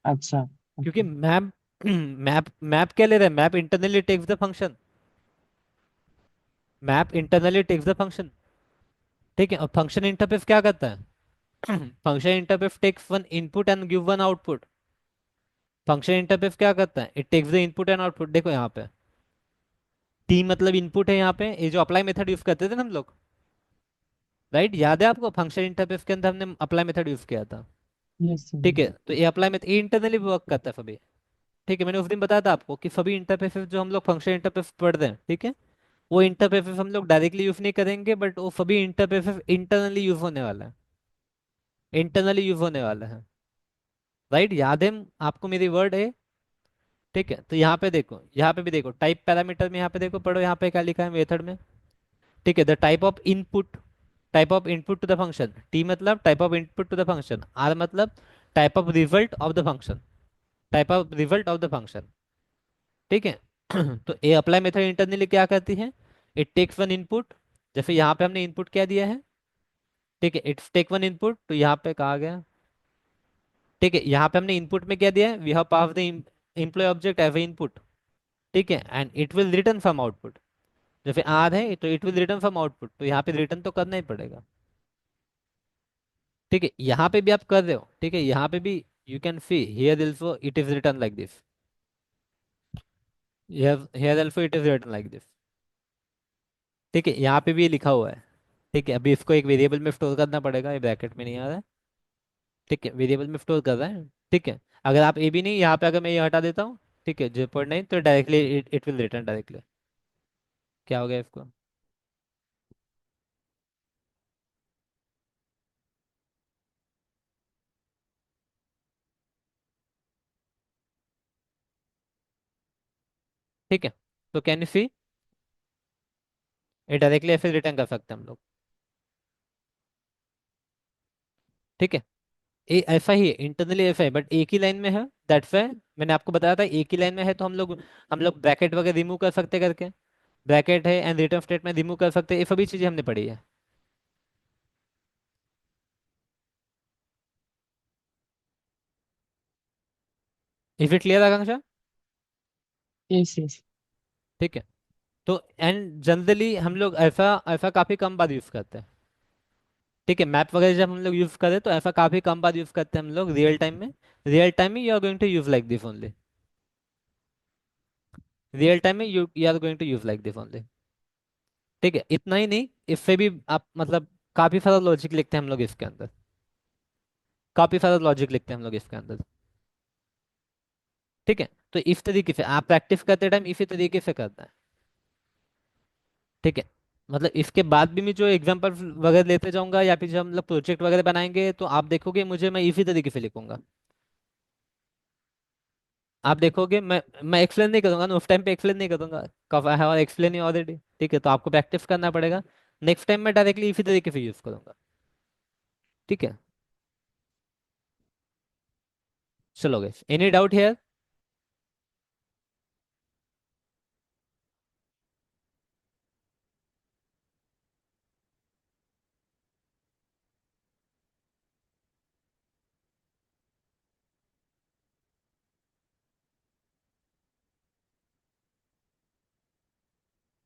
अच्छा। क्योंकि ओके। मैप मैप मैप क्या ले रहा है, map internally takes the function. Map internally takes the function. ठीक है, और फंक्शन इंटरफेस क्या करता है function interface takes one input and give one output. Function interface क्या करता है, it takes the input and output. देखो यहाँ पे टी मतलब इनपुट है, यहाँ पे ये जो अप्लाई मेथड यूज करते थे ना हम लोग, राइट, याद है आपको फंक्शन इंटरफेस के अंदर हमने अप्लाई मेथड यूज किया था। Yes sir. ठीक है, तो ये अप्लाई मेथड ये इंटरनली वर्क करता है सभी। ठीक है, मैंने उस दिन बताया था आपको कि सभी इंटरफेसेस जो हम लोग फंक्शन इंटरफेस पढ़ते हैं, ठीक है, वो इंटरफेसेस हम लोग डायरेक्टली यूज नहीं करेंगे, बट वो सभी इंटरफेसेस इंटरनली यूज होने वाला है। इंटरनली यूज होने वाला है, राइट, याद है आपको मेरी वर्ड है। ठीक है, तो यहाँ पे देखो, यहाँ पे भी देखो टाइप पैरामीटर में, यहाँ पे देखो, पढ़ो यहाँ पे क्या लिखा है मेथड में। ठीक है, the type of input, type of input to the function, T मतलब type of input to the function, R मतलब type of result of the function, type of result of the function. ठीक है तो ए apply method internally क्या करती है, it takes one input, जैसे यहाँ पे हमने इनपुट क्या दिया है। ठीक है, इट्स टेक वन इनपुट, तो यहाँ पे कहा गया। ठीक है, यहाँ पे हमने इनपुट में क्या दिया है, we have pass the employee object as input. ठीक है, and it will return from output. जैसे आर है तो it will return from output, तो यहाँ पे रिटर्न तो करना ही पड़ेगा। ठीक है, यहाँ पे भी आप कर रहे हो, ठीक है, यहाँ पे भी you can see here also it is return like this, here also it is return like this. ठीक है, यहाँ पे भी ये लिखा हुआ है। ठीक है, अभी इसको एक वेरिएबल में स्टोर करना पड़ेगा, ये ब्रैकेट में नहीं आ रहा है। ठीक है, वेरिएबल में स्टोर कर रहा है। ठीक है, अगर आप ये भी नहीं, यहाँ पे अगर मैं ये हटा देता हूँ, ठीक है, 0.9, तो directly it will return directly. क्या हो गया इसको। ठीक है, तो कैन यू सी, ये डायरेक्टली ऐसे रिटर्न कर सकते हैं हम लोग। ठीक है, ये ऐसा ही है, इंटरनली ऐसा है, बट एक ही लाइन में है, दैट्स वाई मैंने आपको बताया था एक ही लाइन में है, तो हम लोग ब्रैकेट वगैरह रिमूव कर सकते करके, ब्रैकेट है एंड रिटर्न स्टेटमेंट रिमूव कर सकते हैं, ये सभी चीजें हमने पढ़ी है। Is it clear Akanksha. Yes yes. ठीक है, तो एंड जनरली हम लोग ऐसा ऐसा काफी कम बार यूज करते हैं। ठीक है, मैप वगैरह जब हम लोग यूज करें तो ऐसा काफी कम बार यूज करते हैं हम लोग रियल टाइम में। रियल टाइम में you are going to use like this only, real time में you are going to use like this only. ठीक है, इतना ही नहीं, इससे भी आप मतलब काफी सारा लॉजिक लिखते हैं हम लोग इसके अंदर, काफी सारा लॉजिक लिखते हैं हम लोग इसके अंदर। ठीक है, तो इस तरीके से आप प्रैक्टिस करते टाइम इसी तरीके से करना है। ठीक है, मतलब इसके बाद भी मैं जो एग्जांपल वगैरह लेते जाऊंगा, या फिर जब हम लोग प्रोजेक्ट वगैरह बनाएंगे, तो आप देखोगे मुझे मैं इसी तरीके से लिखूंगा। आप देखोगे मैं एक्सप्लेन नहीं करूंगा ना, उस टाइम पे एक्सप्लेन नहीं करूंगा, कब I have explain you already. ठीक है, तो आपको प्रैक्टिस करना पड़ेगा, नेक्स्ट टाइम मैं डायरेक्टली इसी तरीके से यूज करूंगा। ठीक है, चलो गए, any doubt here.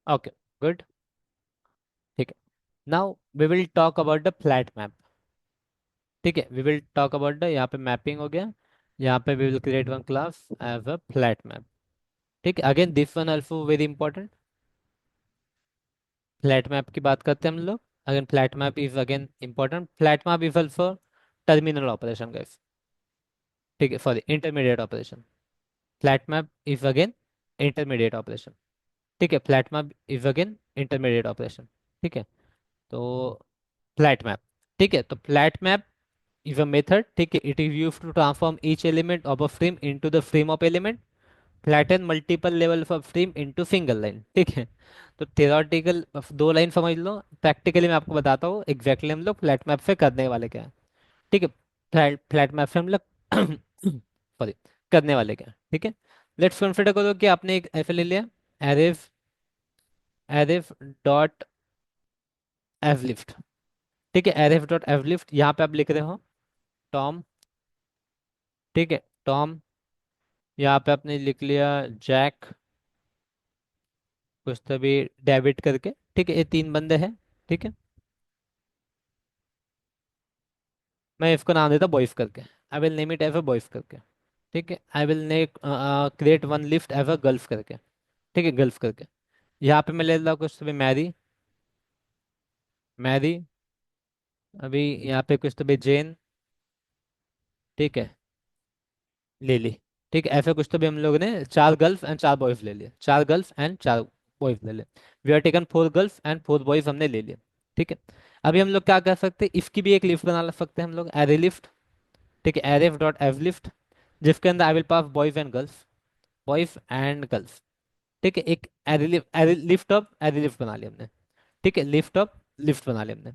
Okay, good. ठीक है, now we will talk about the flat map. ठीक है, we will talk about the, यहाँ पे मैपिंग हो गया, यहाँ पे we will create one class as a flat map. ठीक है, again this one also very important. Flat map की बात करते हैं हम लोग। Again flat map is again important, flat map is also terminal operation guys. ठीक है, sorry, intermediate operation. Flat map is again intermediate operation. ठीक है, flat map is again intermediate operation. ठीक है, तो फ्लैट मैप, ठीक है, तो flat map is a method, ठीक है, it is used to transform each element of a frame into the frame of element, flatten multiple levels of frame into single line। ठीक है, तो theoretical दो line समझ लो, प्रैक्टिकली मैं आपको बताता हूँ एग्जैक्टली हम लोग फ्लैट मैप से करने वाले क्या है। ठीक है, फ्लैट मैप से हम लोग सॉरी करने वाले क्या है। ठीक है, लेट्स कंसिडर करो कि आपने एक ऐसे ले लिया एरेज एरिफ डॉट एव लिफ्ट। ठीक है, एरिफ डॉट एव लिफ्ट, यहाँ पे आप लिख रहे हो टॉम। ठीक है, टॉम, यहाँ पे आपने लिख लिया जैक, कुछ तो भी डेविड करके। ठीक है, ये तीन बंदे हैं। ठीक है, मैं इसको नाम देता बॉयज करके। I will name it as a boys करके। ठीक है, आई विल ने create one list as a girls करके। ठीक है, गर्ल्स करके। यहाँ पे मैं ले लेता हूँ कुछ तो भी मैरी, मैरी। अभी यहाँ पे कुछ तो भी जेन। ठीक है, लिली। ठीक है, ऐसे कुछ तो भी हम लोग ने चार गर्ल्स एंड चार बॉयज ले लिए, चार गर्ल्स एंड चार बॉयज ले लिए। We are taken four girls and four boys हमने ले लिए। ठीक है, अभी हम लोग क्या कर सकते हैं, इसकी भी एक लिस्ट बना सकते हैं हम लोग, एरे लिफ्ट। ठीक है, एरेफ डॉट एव लिफ्ट, जिसके अंदर I will pass boys and girls, boys and girls. ठीक है, एक array lift off array lift बना लिया हमने। ठीक है, लिफ्ट ऑफ लिफ्ट बना लिया हमने,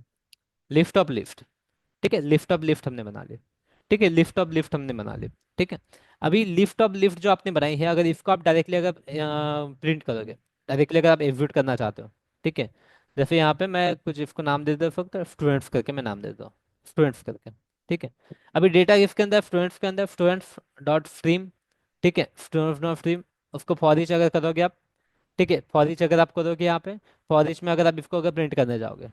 लिफ्ट ऑफ लिफ्ट। ठीक है, लिफ्ट ऑफ लिफ्ट हमने बना ली। ठीक है, लिफ्ट ऑफ लिफ्ट हमने बना ली। ठीक है, अभी लिफ्ट ऑफ लिफ्ट जो आपने बनाई है, अगर इसको आप डायरेक्टली अगर प्रिंट करोगे, डायरेक्टली अगर आप एग्जीक्यूट करना चाहते हो। ठीक है, जैसे यहाँ पे मैं कुछ इसको नाम दे देता हूँ, स्टूडेंट्स करके मैं नाम दे देता हूँ, स्टूडेंट्स करके। ठीक है, अभी डेटा इसके अंदर स्टूडेंट्स के अंदर स्टूडेंट्स डॉट स्ट्रीम। ठीक है, स्टूडेंट्स डॉट स्ट्रीम, उसको फॉर ईच अगर करोगे आप। ठीक है, फॉर ईच अगर आप करोगे यहाँ पे, फॉर ईच में अगर आप इसको अगर प्रिंट करने जाओगे।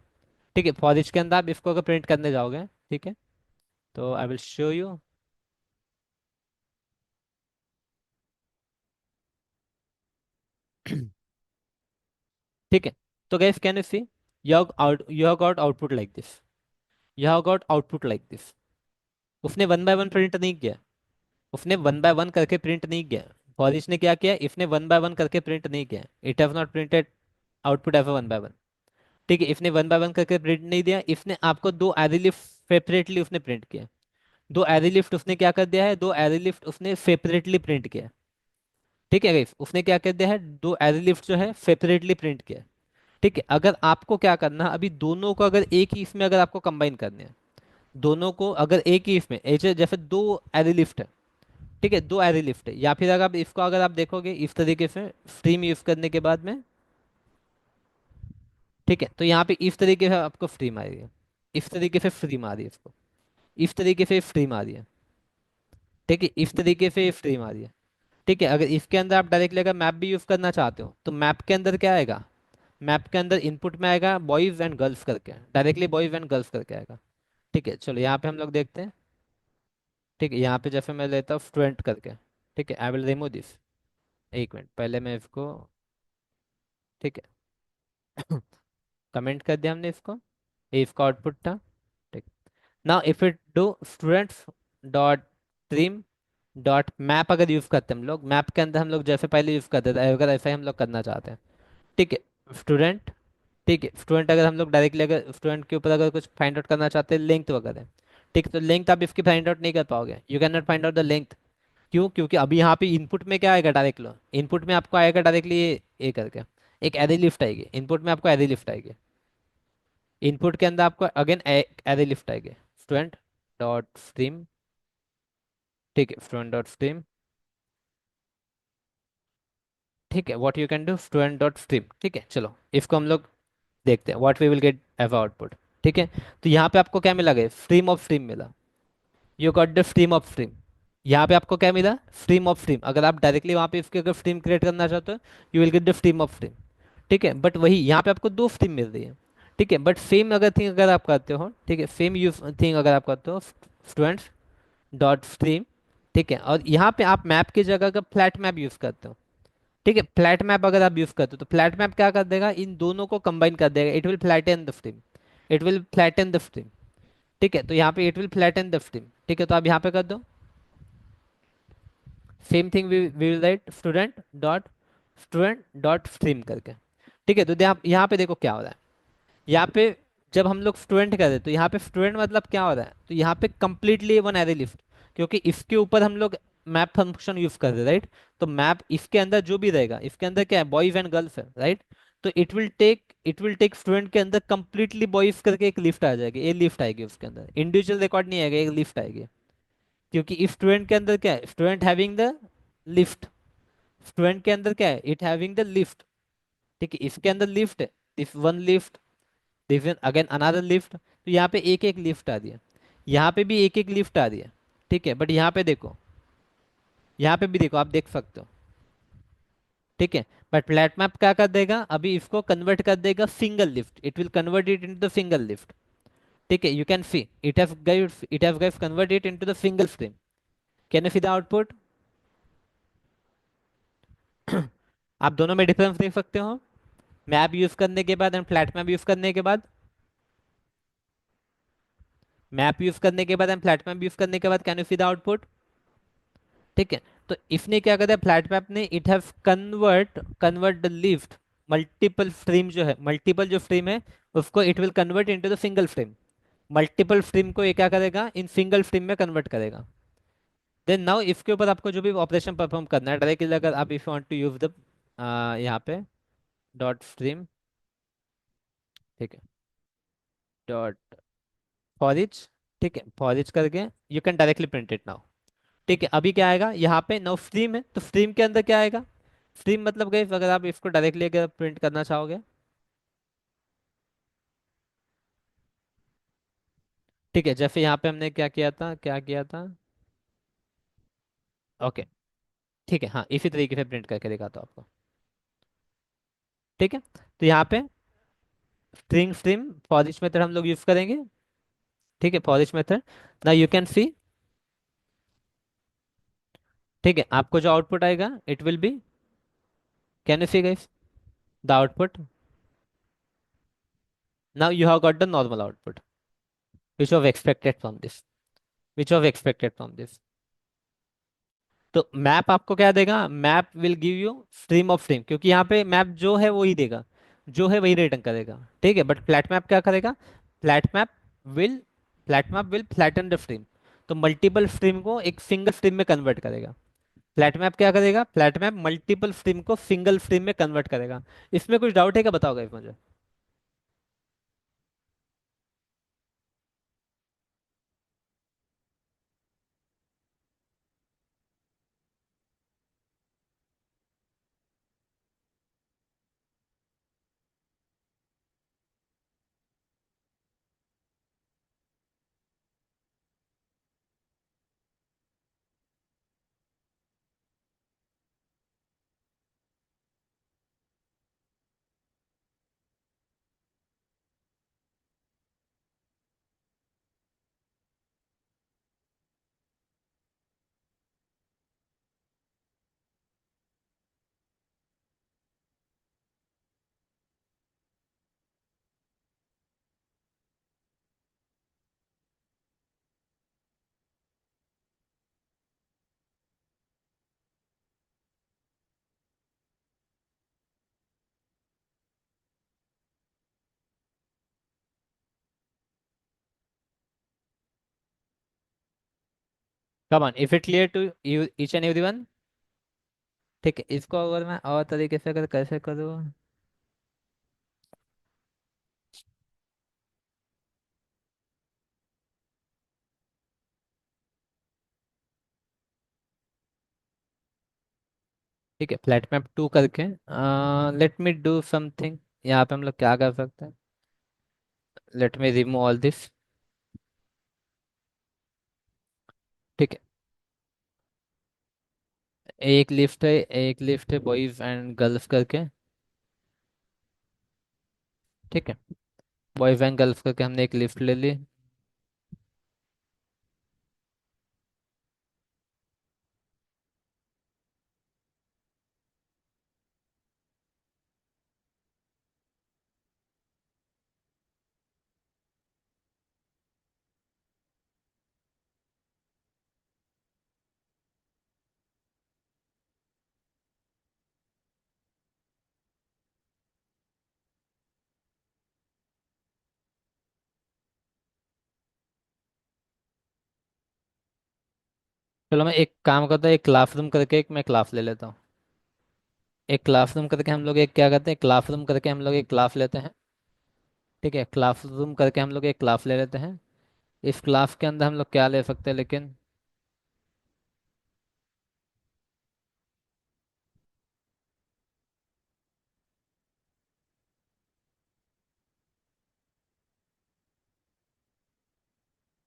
ठीक है, फॉर ईच के अंदर आप इसको अगर प्रिंट करने जाओगे। ठीक है, तो आई विल शो यू। ठीक है, तो guys can you see, you have got output like this, you have got output like this. उसने वन बाय वन प्रिंट नहीं किया, उसने वन बाय वन करके प्रिंट नहीं किया। फॉरिश ने क्या किया, इसने वन बाय वन करके प्रिंट नहीं किया, it have not printed output of one by one. ठीक है, इसने वन बाय वन करके प्रिंट नहीं दिया, इसने आपको दो एरे लिफ्ट सेपरेटली उसने प्रिंट किया। दो एरे लिफ्ट उसने क्या कर दिया है, दो एरे लिफ्ट उसने सेपरेटली प्रिंट किया। ठीक है गाइस, उसने क्या कर दिया है, दो एरे लिफ्ट जो है सेपरेटली प्रिंट किया। ठीक है, अगर आपको क्या करना है, अभी दोनों को अगर एक ही इसमें अगर आपको कंबाइन करने हैं, दोनों को अगर एक ही इसमें जैसे दो एरे लिफ्ट है। ठीक है, दो एरे लिफ्ट है, या फिर अगर आप इसको अगर आप देखोगे इस तरीके से स्ट्रीम यूज करने के बाद में। ठीक है, तो यहाँ पे इस तरीके से आपको स्ट्रीम आ रही है, इस तरीके से स्ट्रीम आ रही है इसको, इस तरीके से स्ट्रीम आ रही है। ठीक है, इस तरीके से स्ट्रीम आ रही है। ठीक है, अगर इसके अंदर आप डायरेक्टली अगर मैप भी यूज करना चाहते हो, तो मैप के अंदर क्या आएगा, मैप के अंदर इनपुट में आएगा बॉयज एंड गर्ल्स करके, डायरेक्टली बॉयज एंड गर्ल्स करके आएगा। ठीक है, चलो यहाँ पे हम लोग देखते हैं। ठीक है, यहाँ पे जैसे मैं लेता हूँ स्टूडेंट करके। ठीक है, आई विल रिमूव दिस। एक मिनट, पहले मैं इसको, ठीक है, कमेंट कर दिया हमने इसको, ये इसका आउटपुट था। ठीक, now if it do students dot stream dot map, अगर यूज करते हैं हम लोग, मैप के अंदर हम लोग जैसे पहले यूज करते थे, अगर ऐसा ही हम लोग करना चाहते हैं। ठीक है, स्टूडेंट। ठीक है, स्टूडेंट अगर हम लोग डायरेक्टली अगर स्टूडेंट के ऊपर अगर कुछ फाइंड आउट करना चाहते हैं लेंथ वगैरह। ठीक है, तो लेंथ आप इसकी फाइंड आउट नहीं कर पाओगे, you can not find out the length. क्यों, क्योंकि अभी यहाँ पे इनपुट में क्या आएगा डायरेक्टली, इनपुट में आपको आएगा डायरेक्टली ये करके एक एरे लिफ्ट आएगी, इनपुट में आपको एरे लिफ्ट आएगी, इनपुट के अंदर आपको अगेन एरे लिफ्ट आएगी, स्टूडेंट डॉट स्ट्रीम। ठीक है, स्टूडेंट डॉट स्ट्रीम। ठीक है, what you can do student dot stream. ठीक है, चलो इसको हम लोग देखते हैं, what we will get as output. ठीक है, तो यहाँ पे आपको क्या मिला, गया स्ट्रीम ऑफ स्ट्रीम मिला, you got the stream of stream. यहाँ पे आपको क्या मिला, स्ट्रीम ऑफ स्ट्रीम, अगर आप डायरेक्टली वहाँ पे इसके अगर स्ट्रीम क्रिएट करना चाहते हो, you will get the stream of stream. ठीक है, बट वही यहाँ पे आपको दो स्ट्रीम मिल रही है। ठीक है, बट सेम अगर थिंग अगर आप करते हो, ठीक है, सेम यूज थिंग अगर आप करते हो, स्टूडेंट्स डॉट स्ट्रीम। ठीक है, और यहाँ पे आप मैप की जगह का फ्लैट मैप यूज करते हो। ठीक है, फ्लैट मैप अगर आप यूज करते हो, तो फ्लैट मैप क्या कर देगा, इन दोनों को कंबाइन कर देगा, it will flatten the stream, it will flatten the stream. ठीक है, तो यहाँ पे it will flatten the stream. ठीक है, तो आप यहाँ पे कर दो same thing, we will write student dot stream करके। ठीक है, तो यहाँ पे देखो क्या हो रहा है, यहाँ पे जब हम लोग स्टूडेंट कर रहे हैं, तो यहाँ पे स्टूडेंट मतलब क्या हो रहा है, तो यहाँ पे कंप्लीटली वन एरे लिस्ट, क्योंकि इसके ऊपर हम लोग मैप फंक्शन यूज कर रहे हैं, राइट। तो मैप इसके अंदर जो भी रहेगा, इसके अंदर क्या है, बॉयज एंड गर्ल्स है, राइट। तो इट विल टेक स्टूडेंट के अंदर कंप्लीटली बॉयज करके एक लिस्ट आ जाएगी, ये लिस्ट आएगी उसके अंदर, इंडिविजुअल रिकॉर्ड नहीं आएगा, एक लिस्ट आएगी। क्योंकि इस स्टूडेंट के अंदर क्या है, student having the list, student के अंदर क्या है, इट हैविंग द लिस्ट। ठीक है, इसके अंदर लिफ्ट है, this one lift, this again another lift, तो यहाँ पे एक एक लिफ्ट आ रही है, यहाँ पे भी एक एक लिफ्ट आ रही है। ठीक है, बट यहाँ पे देखो, यहाँ पे भी देखो, आप देख सकते हो। ठीक है, बट फ्लैट मैप क्या कर देगा, अभी इसको कन्वर्ट कर देगा single lift, it will convert it into the single lift. ठीक है, you can see it have convert it into the single stream. Can you see the output? आप दोनों में डिफरेंस देख सकते हो, मैप यूज करने के बाद एंड फ्लैट मैप यूज करने के बाद। मैप यूज करने के बाद एंड फ्लैट मैप यूज करने के बाद can you see the output? ठीक है, तो इसने क्या करा, फ्लैट मैप ने it have convert the lift multiple stream, जो है मल्टीपल जो स्ट्रीम है उसको it will convert into the single stream. Multiple stream को ये क्या करेगा, इन सिंगल स्ट्रीम में कन्वर्ट करेगा। देन नाउ इसके ऊपर आपको जो भी ऑपरेशन परफॉर्म करना है डायरेक्टली, अगर आप if want to use the यहाँ पे डॉट स्ट्रीम, ठीक है, डॉट फॉर ईच, ठीक है, फॉर ईच करके you can directly print it now. ठीक है, अभी क्या आएगा यहाँ पे, नाउ स्ट्रीम है तो स्ट्रीम के अंदर क्या आएगा, स्ट्रीम मतलब गई अगर आप इसको डायरेक्टली अगर प्रिंट करना चाहोगे। ठीक है, जैसे यहाँ पे हमने क्या किया था, क्या किया था, ओके, ठीक है, हाँ इसी तरीके से प्रिंट करके दिखाता हूँ आपको। ठीक है, तो यहाँ पे string stream for each method हम लोग यूज करेंगे। ठीक है, फॉर ईच मेथड, ना यू कैन सी, ठीक है, आपको जो आउटपुट आएगा it will be, can you see guys the output? Now you have got the normal output which was expected from this, which was expected from this. तो map आपको क्या देगा, map will give you stream of stream, क्योंकि यहाँ पे map जो है वही देगा, जो है वही रिटर्न करेगा। ठीक है, बट फ्लैट मैप क्या करेगा, flat map will flat map will flatten the stream, तो मल्टीपल स्ट्रीम को एक सिंगल स्ट्रीम में कन्वर्ट करेगा। फ्लैट मैप क्या करेगा, फ्लैट मैप मल्टीपल स्ट्रीम को सिंगल स्ट्रीम में कन्वर्ट करेगा। इसमें कुछ डाउट है क्या, बताओ गाइस मुझे। Come on, if it clear to you each and everyone. ठीक है, इसको अगर मैं और तरीके से अगर कैसे करूँ, ठीक है, फ्लैट मैप टू करके लेट मी डू समथिंग, यहाँ पे हम लोग क्या कर सकते हैं, late me remove all this. ठीक है, एक लिफ्ट है बॉयज एंड गर्ल्स करके। ठीक है, बॉयज एंड गर्ल्स करके हमने एक लिफ्ट ले ली। चलो मैं एक काम करता हूँ, एक क्लासरूम करके एक मैं क्लास ले लेता हूँ। एक क्लासरूम करके हम लोग एक क्या करते हैं, क्लासरूम करके हम लोग एक क्लास लेते हैं। ठीक है, क्लासरूम करके हम लोग एक क्लास ले लेते हैं। इस क्लास के अंदर हम लोग क्या ले सकते हैं, लेकिन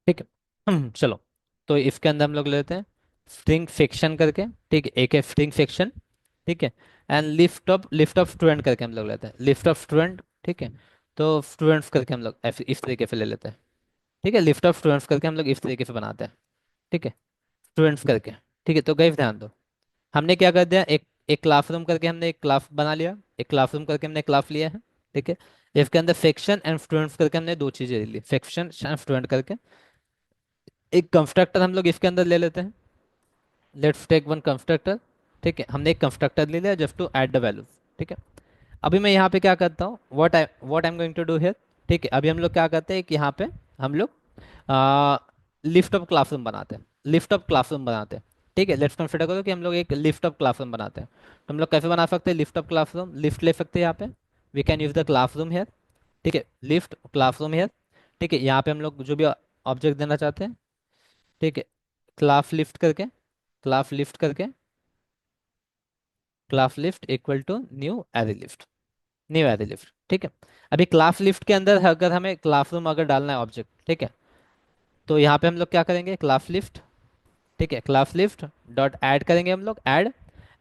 ठीक है। चलो, तो इसके अंदर हम लोग लेते हैं स्ट्रिंग सेक्शन करके। ठीक है, एक है स्ट्रिंग सेक्शन। ठीक है, एंड लिफ्ट ऑफ स्टूडेंट करके हम लोग लेते हैं लिफ्ट ऑफ स्टूडेंट। ठीक है, तो स्टूडेंट्स करके हम लोग इस तरीके से ले लेते हैं। ठीक है, लिफ्ट ऑफ स्टूडेंट्स करके हम लोग इस तरीके से बनाते हैं। ठीक है, स्टूडेंट्स करके। ठीक है, तो गाइस ध्यान दो, हमने क्या कर दिया, एक एक क्लासरूम करके हमने एक क्लास बना लिया, एक क्लासरूम करके हमने क्लास लिया है। ठीक है, इसके अंदर सेक्शन एंड स्टूडेंट्स करके हमने दो चीजें ले ली, सेक्शन एंड स्टूडेंट करके। एक कंस्ट्रक्टर हम लोग इसके अंदर ले लेते हैं, लेट्स टेक वन कंस्ट्रक्टर। ठीक है, हमने एक कंस्ट्रक्टर ले लिया just to add the values. ठीक है, अभी मैं यहाँ पे क्या करता हूँ, what I am going to do here. ठीक है, अभी हम लोग क्या करते हैं कि यहाँ पे हम लोग लिफ्ट ऑफ क्लासरूम बनाते हैं, लिफ्ट ऑफ क्लासरूम बनाते हैं। ठीक है, लेट्स कंसिडर करो कि हम लोग एक लिफ्ट ऑफ क्लासरूम बनाते हैं। तो हम लोग कैसे बना सकते हैं लिफ्ट ऑफ क्लासरूम, लिफ्ट ले सकते हैं यहाँ पे, we can use the classroom here. ठीक है, लिफ्ट क्लासरूम हेयर। ठीक है, यहाँ पे हम लोग जो भी ऑब्जेक्ट देना चाहते हैं, ठीक है, क्लास लिफ्ट करके, क्लास लिफ्ट करके, class list equal to new array list, new array list. ठीक है, अभी क्लास लिफ्ट के अंदर अगर हमें क्लासरूम अगर डालना है ऑब्जेक्ट, ठीक है, तो यहाँ पे हम लोग क्या करेंगे, क्लास लिफ्ट। ठीक है, क्लास लिफ्ट डॉट ऐड करेंगे हम लोग, ऐड।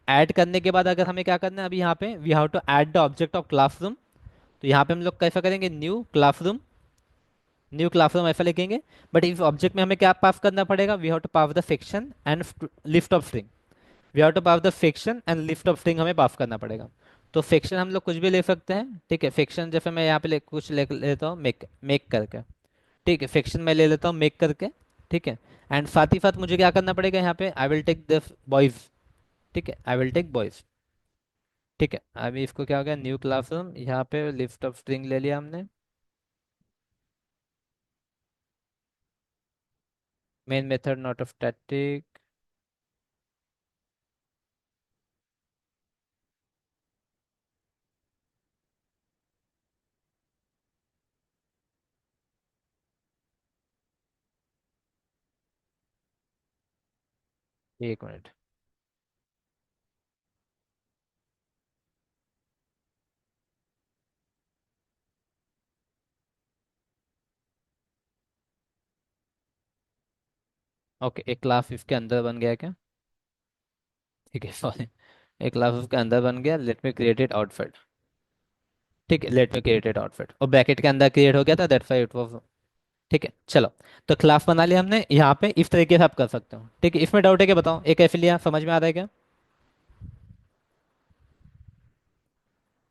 ऐड करने के बाद अगर हमें क्या करना है, अभी यहाँ पे we have to add the object of classroom. तो यहाँ पे हम लोग कैसा करेंगे, न्यू क्लासरूम, न्यू क्लासरूम ऐसा लिखेंगे। बट इस ऑब्जेक्ट में हमें क्या पास करना पड़ेगा, we have to pass the section and list of string, we have to pass the section and list of string हमें पास करना पड़ेगा। तो सेक्शन हम लोग कुछ भी ले सकते हैं। ठीक है, सेक्शन जैसे मैं यहाँ पे कुछ ले लेता हूँ, मेक मेक करके। ठीक है, सेक्शन में ले लेता हूँ मेक करके। ठीक है, एंड साथ ही साथ मुझे क्या करना पड़ेगा यहाँ पे, I will take the boys. ठीक है, आई विल टेक बॉयज। ठीक है, अभी इसको क्या हो गया, न्यू क्लासरूम, यहाँ पे लिस्ट ऑफ स्ट्रिंग ले लिया हमने, main method not of static. एक मिनट। ओके, एक क्लास इसके अंदर बन गया क्या, ठीक है, सॉरी, एक क्लास उसके अंदर बन गया, let me create it outfit. ठीक है, let me create it outfit, और ब्रैकेट के अंदर क्रिएट हो गया था, दैट्स व्हाई इट वाज। ठीक है, चलो, तो क्लास बना लिया हमने, यहाँ पे इस तरीके से आप कर सकते हो। ठीक है, इसमें डाउट है क्या, बताओ, एक कैसे लिया, समझ में आ रहा है क्या,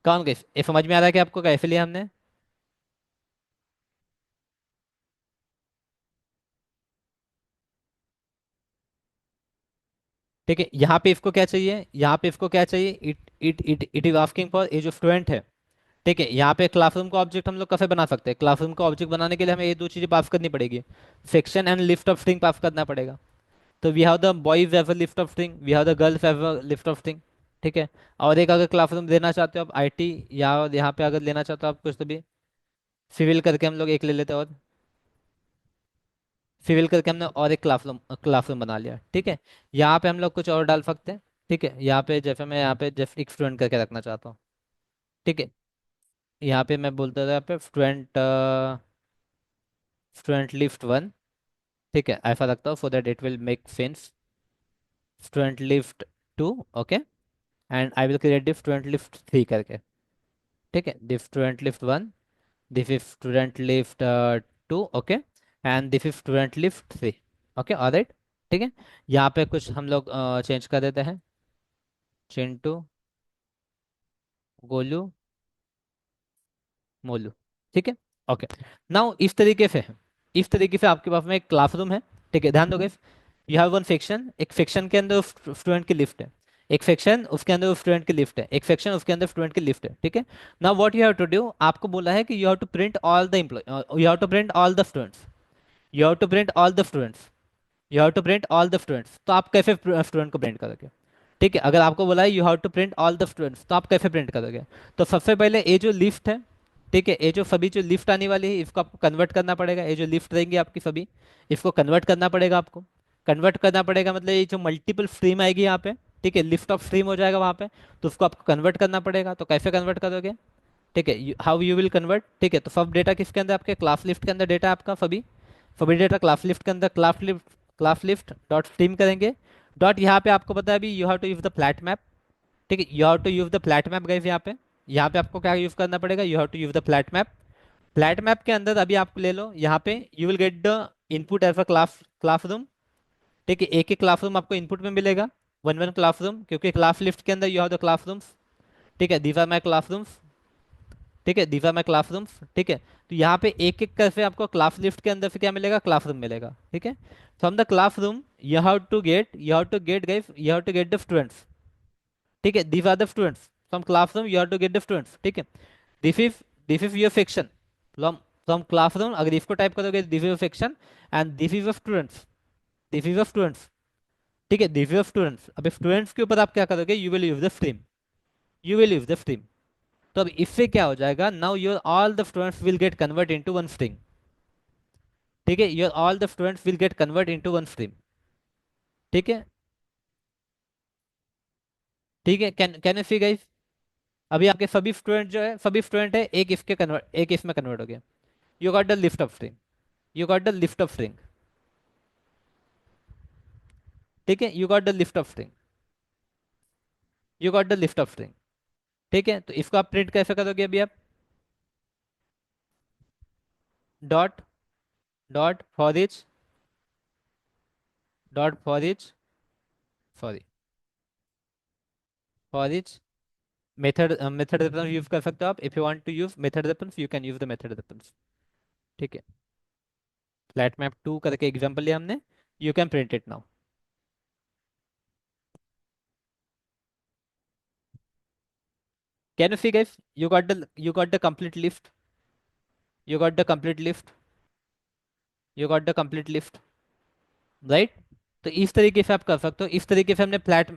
कौन कैसे, ये समझ में आ रहा है कि आपको कैसे लिया हमने। ठीक है, यहाँ पे इसको क्या चाहिए, यहाँ पे इसको क्या चाहिए, इट इज आस्किंग फॉर, ये जो स्टूडेंट है। ठीक है, यहाँ पे क्लासरूम का ऑब्जेक्ट हम लोग कैसे बना सकते हैं, क्लासरूम का ऑब्जेक्ट बनाने के लिए हमें ये दो चीजें पास करनी पड़ेगी, section and list of string pass करना पड़ेगा। तो we have the boys as a list of string, we have the girls as a list of string. ठीक है, और एक अगर क्लासरूम देना चाहते हो आप आईटी, या यहाँ पे अगर लेना चाहते हो आप कुछ तो भी सिविल करके हम लोग एक ले लेते हैं, और सिविल करके हमने और एक क्लासरूम क्लासरूम बना लिया। ठीक है, यहाँ पे हम लोग कुछ और डाल सकते हैं। ठीक है, यहाँ पे जैसे मैं यहाँ पे जैसे एक स्टूडेंट करके रखना चाहता हूँ। ठीक है, यहाँ पे मैं बोलता था यहाँ पे स्टूडेंट, स्टूडेंट लिस्ट वन। ठीक है, ऐसा रखता हूँ so that it will make sense, student list two. Okay, and I will create this student list three करके। ठीक है, this student list one, this is student list two. Okay, and this is student list three. Okay, alright. ठीक है, यहाँ पे कुछ हम लोग चेंज कर देते हैं, चिंटू, गोलू, मोलू। ठीक है, ओके, नाउ इस तरीके से है, इस तरीके से आपके पास में एक क्लासरूम है। ठीक है, ध्यान दोगे, यू हैव वन सेक्शन, एक सेक्शन के अंदर स्टूडेंट की लिस्ट है, एक सेक्शन उसके अंदर स्टूडेंट की लिस्ट है, एक सेक्शन उसके अंदर स्टूडेंट की लिस्ट है। ठीक है, now what you have to do, आपको बोला है कि you have to print all the employee, you have to print all the students, you have to print all the students, you have to print all the students. तो आप कैसे student को print करोगे। ठीक है, अगर आपको बोला है you have to print all the students, तो आप कैसे प्रिंट करोगे। तो सबसे पहले ये जो लिस्ट है, ठीक है, ये जो सभी जो लिस्ट आने वाली है इसको आपको कन्वर्ट करना पड़ेगा, ये जो लिस्ट रहेंगी आपकी सभी, इसको कन्वर्ट करना पड़ेगा आपको। कन्वर्ट करना पड़ेगा मतलब ये जो मल्टीपल स्ट्रीम आएगी यहाँ पे, ठीक है, लिस्ट ऑफ स्ट्रीम हो जाएगा वहाँ पे, तो उसको आपको कन्वर्ट करना पड़ेगा। तो कैसे कन्वर्ट करोगे, ठीक है, हाउ यू विल कन्वर्ट। ठीक है, तो सब डेटा किसके अंदर, आपके क्लास लिस्ट के अंदर डेटा आपका सभी, फॉरबिट डेटा क्लास लिस्ट के अंदर क्लास लिस्ट डॉट स्ट्रीम करेंगे। डॉट यहाँ पे आपको पता है अभी you have to use the flat map. ठीक है, you have to use the flat map guys. यहाँ पे आपको क्या यूज करना पड़ेगा, you have to use the flat map. Flat map के अंदर अभी आप ले लो, यहाँ पे you will get the input as a classroom. ठीक है, एक एक क्लासरूम आपको इनपुट में मिलेगा, वन वन क्लासरूम, क्योंकि क्लास लिस्ट के अंदर यू हैव द क्लासरूम्स। ठीक है, दीज आर माई क्लासरूम्स। ठीक है, दीज आर माई क्लासरूम्स। ठीक है, तो यहाँ पे एक एक करके आपको क्लास लिस्ट के अंदर से क्या मिलेगा, क्लासरूम मिलेगा। ठीक है, from the classroom you have to get guys, you have to get the students. ठीक है, these are the students from classroom, you have to get the students. ठीक है, this is this is your section from from classroom. अगर इसको type करोगे this is your section and this is your students, this is your students. ठीक है, this is your students. अब students के ऊपर आप क्या करोगे, you will use the stream, you will use the stream. तो अब इससे क्या हो जाएगा, now your all the students will get convert into one string. ठीक है, your all the students will get convert into one stream. ठीक है, ठीक है, can can you see guys. अभी आपके सभी स्टूडेंट जो है, सभी स्टूडेंट है, एक इसमें कन्वर्ट हो गया। You got the list of string, you got the list of string. ठीक है, you got the list of string, you got the list of string. ठीक है, तो इसको आप प्रिंट कैसे करोगे अभी आप, dot dot for each sorry for each method reference use कर सकते हो आप। If you want to use method reference you can use the method reference. ठीक है, फ्लैट मैप 2 करके एग्जांपल लिया हमने, you can print it now. Can you see guys, you got the complete list, you got the complete list, you got the complete list, right. तो इस तरीके से आप कर सकते हो, इस तरीके से हमने फ्लैट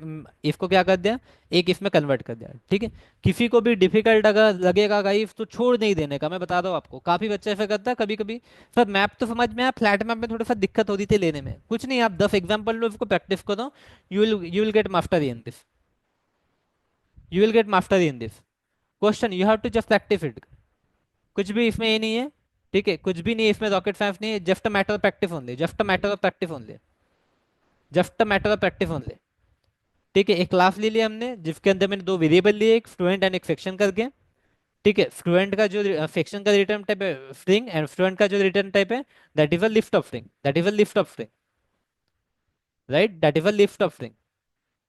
इसको क्या कर दिया, एक इसमें कन्वर्ट कर दिया। ठीक है, किसी को भी डिफिकल्ट अगर लगेगा गाइस तो छोड़ नहीं देने का, मैं बता रहा हूँ आपको, काफी बच्चे ऐसा करता है कभी कभी। सर मैप तो समझ में आया, फ्लैट मैप में थोड़ा सा दिक्कत होती थी लेने में, कुछ नहीं, आप 10 एग्जाम्पल लो, इसको प्रैक्टिस करो, you will get mastery in this, you will get mastery in this question, you have to just practice it. कुछ भी इसमें ये नहीं है। ठीक है, कुछ भी नहीं है इसमें, रॉकेट साइंस नहीं है, just a matter of practice only, just a matter of practice only, just a matter of practice only. ठीक है, एक क्लास ले लिया हमने जिसके अंदर मैंने दो वेरिएबल लिए, एक स्टूडेंट एंड एक सेक्शन करके। ठीक है, स्टूडेंट का जो सेक्शन का रिटर्न टाइप है स्ट्रिंग, एंड स्टूडेंट का जो रिटर्न टाइप है that is a list of string, that is a list of string, right, that is a list of string.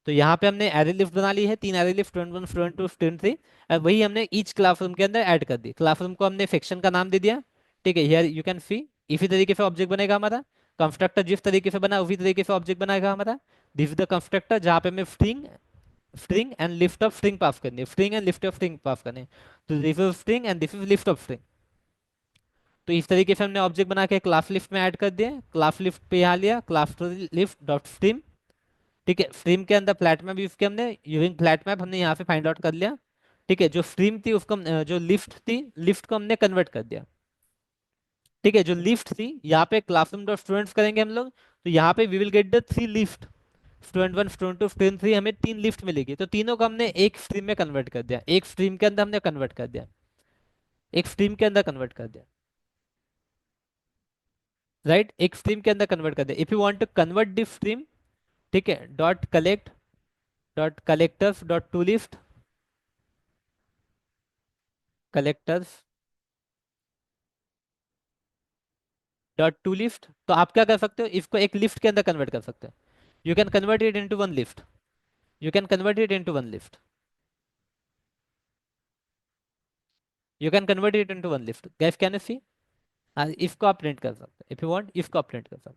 तो यहाँ पे हमने एरे लिस्ट बना ली है, तीन array list, student one, student two, student three, और वही हमने ईच क्लासरूम के अंदर ऐड कर दी। क्लासरूम को हमने सेक्शन का नाम दे दिया। ठीक है, हियर यू कैन सी, इसी तरीके से ऑब्जेक्ट बनेगा हमारा। कंस्ट्रक्टर जिस तरीके से बना उसी तरीके से ऑब्जेक्ट बनाएगा हमारा। दिस इज द कंस्ट्रक्टर जहाँ पे हमें string string and list of string पास करनी है, string and list of string पास करनी है। तो this is string and this is list of string. तो इस तरीके से हमने ऑब्जेक्ट बना के क्लास लिस्ट में ऐड कर दिया, क्लास लिस्ट पे यहाँ लिया क्लास लिस्ट डॉट स्ट्रीम। ठीक है, स्ट्रीम के अंदर फ्लैट मैप यूज किया हमने, यूजिंग फ्लैट मैप हमने यहाँ से फाइंड आउट कर लिया। ठीक है, जो स्ट्रीम थी उसको जो लिस्ट थी, लिस्ट को हमने कन्वर्ट कर दिया। ठीक है, जो लिस्ट थी यहाँ पे क्लासरूम डॉट स्टूडेंट्स करेंगे हम लोग, तो यहाँ पे we will get the three list, student one, student two, student three, हमें तीन लिस्ट मिलेगी, तो तीनों को हमने एक स्ट्रीम में कन्वर्ट कर दिया, एक स्ट्रीम के अंदर हमने कन्वर्ट कर दिया, एक स्ट्रीम के अंदर कन्वर्ट कर दिया, राइट, एक स्ट्रीम के अंदर कन्वर्ट कर दिया। If you want to convert this stream, ठीक है, dot collectors dot to list, collectors dot to list, तो आप क्या कर सकते हो, इसको एक लिस्ट के अंदर कन्वर्ट कर सकते हो। You can convert it into one list, you can convert it into one list, you can convert it into one list guys, can you see. इसको आप प्रिंट कर सकते हो, इफ यू वांट इसको आप प्रिंट कर सकते हो।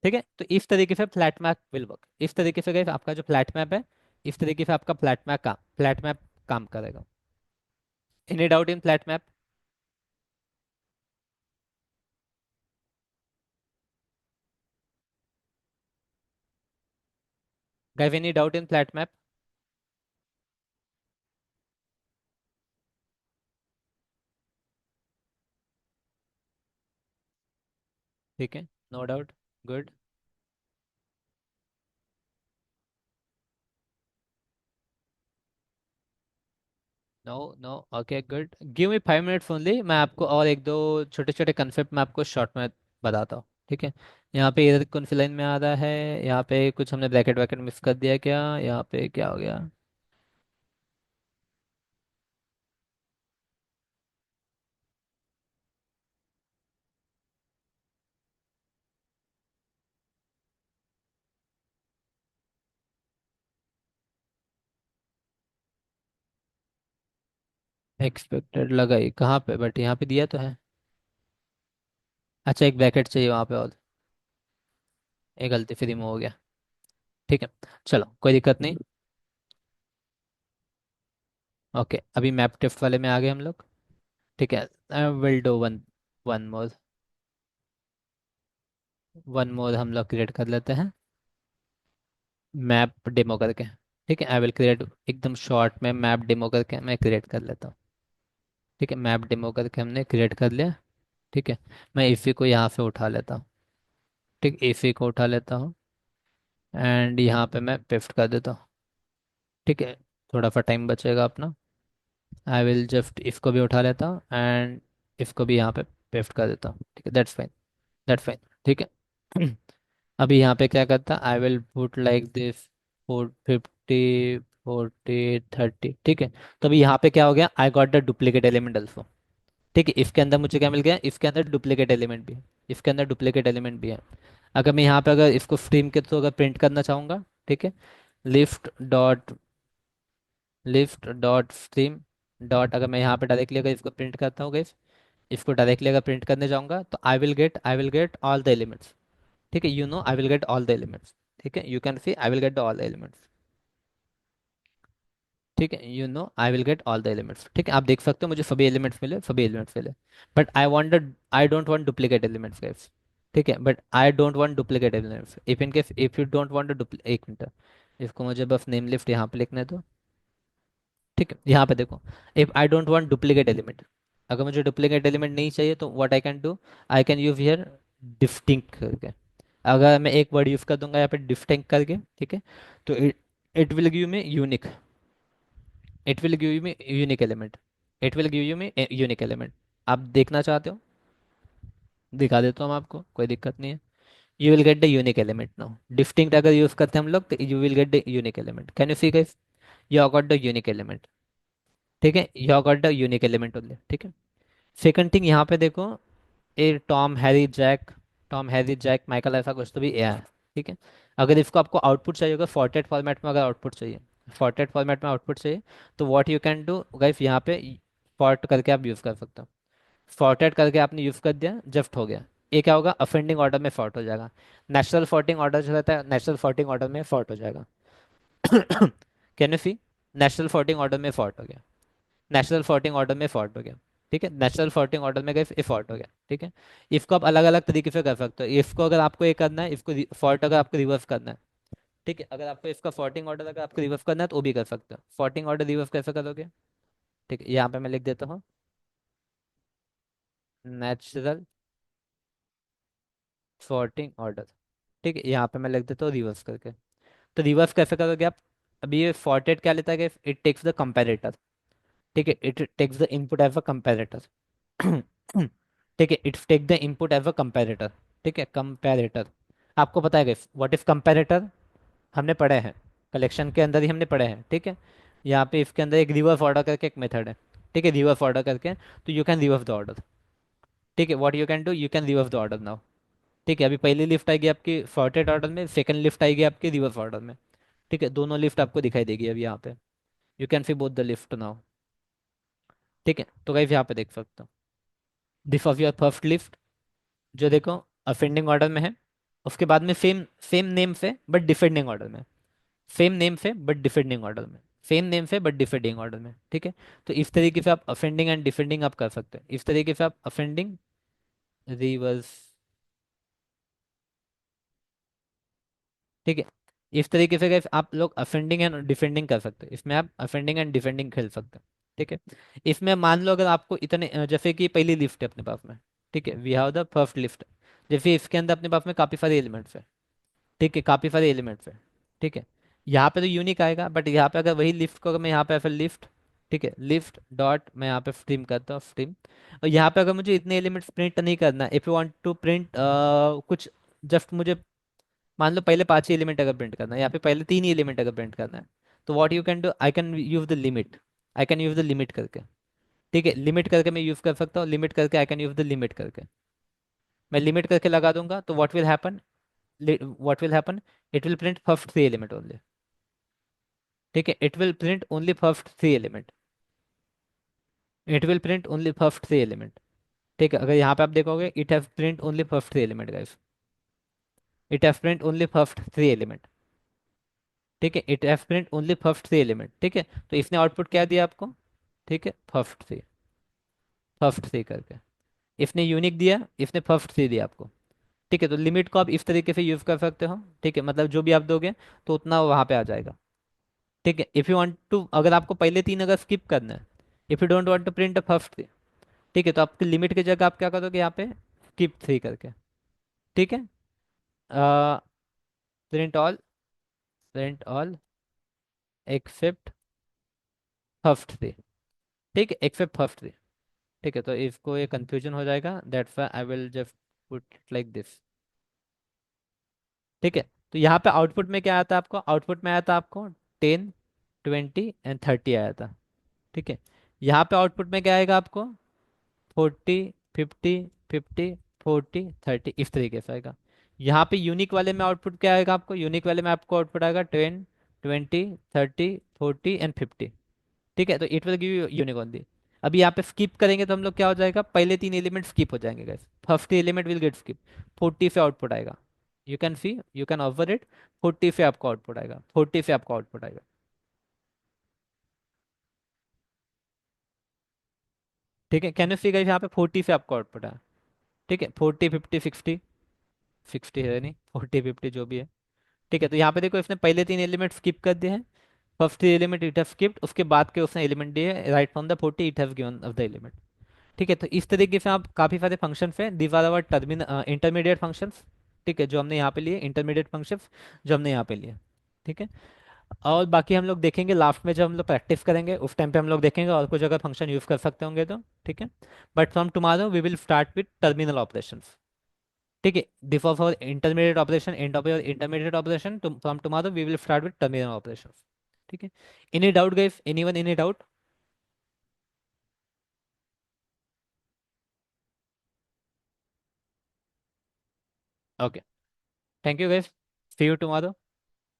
ठीक है, तो इस तरीके से फ्लैट मैप विल वर्क, इस तरीके से गाइस आपका जो फ्लैट मैप है, इस तरीके से आपका फ्लैट मैप काम करेगा। Any doubt in flat map guys, any doubt in flat map. ठीक है, no doubt, good. No no, okay good, give me 5 minutes only, मैं आपको और एक दो छोटे छोटे कंसेप्ट मैं आपको शॉर्ट में बताता हूँ, ठीक है। यहाँ पे इधर कौन सी लाइन में आ रहा है, यहाँ पे कुछ हमने ब्रैकेट वैकेट मिस कर दिया क्या, यहाँ पे क्या हो गया। एक्सपेक्टेड लगाई कहाँ पे, बट यहाँ पे दिया तो है। अच्छा, एक ब्रैकेट चाहिए वहाँ पे, और एक गलती फिर रिमूव हो गया, ठीक है। चलो कोई दिक्कत नहीं। ओके, अभी मैप टिफ्ट वाले में आ गए हम लोग, ठीक है। Will do one, one more, one more हम लोग क्रिएट कर लेते हैं, मैप डेमो करके, ठीक है। आई विल क्रिएट, एकदम शॉर्ट में मैप डेमो करके मैं क्रिएट कर लेता हूँ, ठीक है। मैप डेमो करके हमने क्रिएट कर लिया, ठीक है। मैं इफ़ी को यहाँ से उठा लेता हूँ, ठीक, इफ़ी को उठा लेता हूँ, एंड यहाँ पे मैं पेस्ट कर देता हूँ, ठीक है। थोड़ा सा टाइम बचेगा अपना। आई विल जस्ट इसको भी उठा लेता हूँ, एंड इसको भी यहाँ पे पेस्ट कर देता हूँ, ठीक है। दैट्स फाइन, दैट्स फाइन, ठीक है। अभी यहाँ पे क्या करता, I will put like this, 450, 40, 30, ठीक है। तो अभी यहाँ पे क्या हो गया, I got the duplicate element also, ठीक है। इसके अंदर मुझे क्या मिल गया, इसके अंदर डुप्लीकेट एलिमेंट भी है, इसके अंदर डुप्लीकेट एलिमेंट भी है। अगर मैं यहाँ पे अगर इसको स्ट्रीम के थ्रू अगर प्रिंट करना चाहूँगा, ठीक है, lift dot, lift dot stream dot, अगर मैं यहाँ पे डायरेक्टली अगर इसको प्रिंट करता हूँ गाइस, इसको डायरेक्टली अगर प्रिंट करने जाऊँगा तो I will get all the elements, ठीक है। You know I will get all the elements, ठीक है। You can C I will get all the elements, ठीक है। You know I will get all the elements, ठीक है। आप देख सकते हो मुझे सभी एलिमेंट्स मिले, सभी एलिमेंट्स मिले, but I don't want duplicate elements guys, ठीक है। But I don't want duplicate elements, if in case if you don't want to, एक मिनट, इसको मुझे बस नेम लिस्ट यहाँ पे लिखने दो, ठीक है। यहाँ पे देखो, if I don't want duplicate element, अगर मुझे डुप्लीकेट एलिमेंट नहीं चाहिए तो what I can do, I can use here distinct करके। अगर मैं एक वर्ड यूज कर दूंगा यहाँ पे डिस्टिंक्ट करके, ठीक है, तो it will give me unique, it will give me unique element, it will give you me unique element. आप देखना चाहते हो, दिखा देता हूँ मैं आपको, कोई दिक्कत नहीं है। You will get the unique element now, distinct अगर यूज करते हैं हम लोग तो you will get the unique element, can you see guys, you got the unique element, ठीक है। You got the unique element only, ठीक है। सेकंड थिंग यहाँ पे देखो, a Tom Harry Jack, Tom Harry Jack Michael ऐसा कुछ तो भी ए है, ठीक है। अगर इसको आपको आउटपुट चाहिए होगा फॉर्टेट फॉर्मेट में, अगर आउटपुट चाहिए, फॉर्टेट फॉर्मेट में आउटपुट चाहिए, तो what you can do guys, यहाँ पे फॉर्ट करके आप यूज़ कर सकते हो। फॉर्टेट करके आपने यूज़ कर दिया, जस्ट हो गया। ये क्या होगा, अफेंडिंग ऑर्डर में फॉर्ट हो जाएगा, नेचुरल फॉर्टिंग ऑर्डर जो रहता है, नेचुरल फॉर्टिंग ऑर्डर में फॉर्ट हो जाएगा। Can you see, natural sorting order में फॉर्ट हो गया, नेचुरल फॉर्टिंग ऑर्डर में फॉल्ट हो गया, ठीक है। नेचुरल फॉर्टिंग ऑर्डर में गए फिर फॉल्ट हो गया, ठीक है। इसको आप अलग अलग तरीके से कर सकते हो, इसको अगर आपको ये करना है, इसको फॉल्ट अगर आपको रिवर्स करना है, ठीक है। अगर आपको इसका फॉर्टिंग ऑर्डर अगर आपको रिवर्स करना है तो वो भी कर सकते हो। फॉर्टिंग ऑर्डर रिवर्स कैसे करोगे, ठीक है, यहाँ पे मैं लिख देता हूँ, नेचुरल फॉर्टिंग ऑर्डर, ठीक है। यहाँ पे मैं लिख देता हूँ रिवर्स करके। तो रिवर्स कैसे करोगे आप, अभी ये फॉर्टेड क्या लेता है कि इट टेक्स द कंपेरेटर, ठीक है, it takes the input as a comparator, ठीक है, it's take the input as a comparator, ठीक है, कंपैरेटर। आपको पता है व्हाट इज कंपैरेटर, हमने पढ़े हैं, कलेक्शन के अंदर ही हमने पढ़े हैं, ठीक है। यहाँ पे इसके अंदर एक रिवर्स ऑर्डर करके एक मेथड है, ठीक है, रिवर्स ऑर्डर करके, तो you can reverse the order, ठीक है। What you can do, you can reverse the order now, ठीक है। अभी पहली लिफ्ट आएगी आपकी सॉर्टेड ऑर्डर में, सेकंड लिफ्ट आएगी आपकी रिवर्स ऑर्डर में, ठीक है। दोनों लिफ्ट आपको दिखाई देगी अभी यहाँ पे, you can C both the lift now, ठीक है। तो गाइस यहाँ पे देख सकते हो, this of your first lift, जो देखो असेंडिंग ऑर्डर में है, उसके बाद में सेम सेम नेम से बट डिफेंडिंग ऑर्डर में, सेम नेम से बट डिफेंडिंग ऑर्डर में, सेम नेम से बट डिफेंडिंग ऑर्डर में, ठीक है। तो इस तरीके से आप अफेंडिंग एंड डिफेंडिंग आप कर सकते हैं, इस तरीके से आप अफेंडिंग, रिवर्स, ठीक है। इस तरीके से guys आप लोग अफेंडिंग एंड डिफेंडिंग कर सकते हैं, इसमें आप अफेंडिंग एंड डिफेंडिंग खेल सकते हैं, ठीक है। इसमें मान लो अगर आपको इतने जैसे कि पहली लिफ्ट है अपने पास में, ठीक है, we have the first list, जैसे इसके अंदर अपने पास में काफ़ी सारे एलिमेंट्स है, ठीक है, काफ़ी सारे एलिमेंट्स है, ठीक है। यहाँ पे तो यूनिक आएगा, बट यहाँ पे अगर वही लिफ्ट को अगर मैं यहाँ पे ऐसा लिफ्ट, ठीक है, लिस्ट डॉट, मैं यहाँ पे स्ट्रीम करता हूँ स्ट्रीम। और यहाँ पे अगर मुझे इतने एलिमेंट्स प्रिंट नहीं करना, if you want to print कुछ, जस्ट मुझे मान लो पहले 5 ही एलिमेंट अगर प्रिंट करना है, या फिर पहले 3 ही एलिमेंट अगर प्रिंट करना है, तो what you can do, I can use the limit. I can use the limit करके। ठीक है, लिमिट करके मैं यूज कर सकता हूँ, लिमिट करके I can use the limit करके। मैं लिमिट करके लगा दूंगा तो what will happen, what will happen, it will print first 3 element only. ठीक है, it will print only first 3 element. It will print only first 3 element. ठीक है, अगर यहाँ पे आप देखोगे, it have print only first 3 element guys. It have print only first 3 element. ठीक है, it have print only first 3 element. ठीक है, तो इसने आउटपुट क्या दिया आपको? ठीक है, फर्स्ट 3, फर्स्ट 3 करके। इसने यूनिक दिया, इसने फर्स्ट 3 दिया आपको। ठीक है, तो लिमिट को आप इस तरीके से यूज कर सकते हो। ठीक है, मतलब जो भी आप दोगे तो उतना वहां पे आ जाएगा। ठीक है, इफ यू वांट टू, अगर आपको पहले 3 अगर स्किप करना है, if you don't want to print the first 3, ठीक है, तो आपकी लिमिट की जगह आप क्या करोगे यहाँ पे, स्किप 3 करके। ठीक है, print all, print all except first 3। ठीक है, एक्सेप्ट फर्स्ट 3। ठीक है, तो इसको ये कंफ्यूजन हो जाएगा, that's why I will just put like this. ठीक है, तो यहाँ पे आउटपुट में क्या आया था आपको, आउटपुट में आया था आपको 10, 20 एंड 30 आया था। ठीक है, यहाँ पे आउटपुट में क्या आएगा आपको, 40, 50, 50, 40, 30, इस तरीके से आएगा। यहाँ पे यूनिक वाले में आउटपुट क्या आएगा आपको, यूनिक वाले में आपको आउटपुट आएगा 10, 20, 30, 40 एंड 50। ठीक है, तो it will give you unique only. अभी यहाँ पे स्किप करेंगे तो हम लोग क्या हो जाएगा, पहले 3 एलिमेंट स्किप हो जाएंगे guys, first element will get skip. 40 से आउटपुट आएगा, you can C, you can observe it. 40 से आपको आउटपुट आएगा, 40 से आपको आउटपुट आएगा। ठीक है, कैन यू सी गाइस, यहाँ पे 40 से आपको आउटपुट आया। ठीक है, 40, 50, 60, 60 है नहीं, 40, 50 जो भी है। ठीक है, तो यहाँ पे देखो इसने पहले 3 एलिमेंट स्किप कर दिए हैं। First element it have skipped, उसके बाद के उसने एलिमेंट दिए, right from the 40 it have given of the element. ठीक है, तो इस तरीके से आप काफ़ी सारे फंक्शन है, these are our terminal intermediate functions. ठीक है, जो हमने यहाँ पे लिए इंटरमीडिएट फंक्शंस, जो हमने यहाँ पे लिए। ठीक है, और बाकी हम लोग देखेंगे लास्ट में, जब हम लोग प्रैक्टिस करेंगे उस टाइम पे हम लोग देखेंगे और कुछ अगर फंक्शन यूज़ कर सकते होंगे तो। ठीक है, but from tomorrow we will start with terminal operations. ठीक है, before for intermediate operation, end of your intermediate operation, from tomorrow we will start with terminal operations. ठीक है, any doubt guys, anyone, any doubt? Okay, thank you guys, see you tomorrow.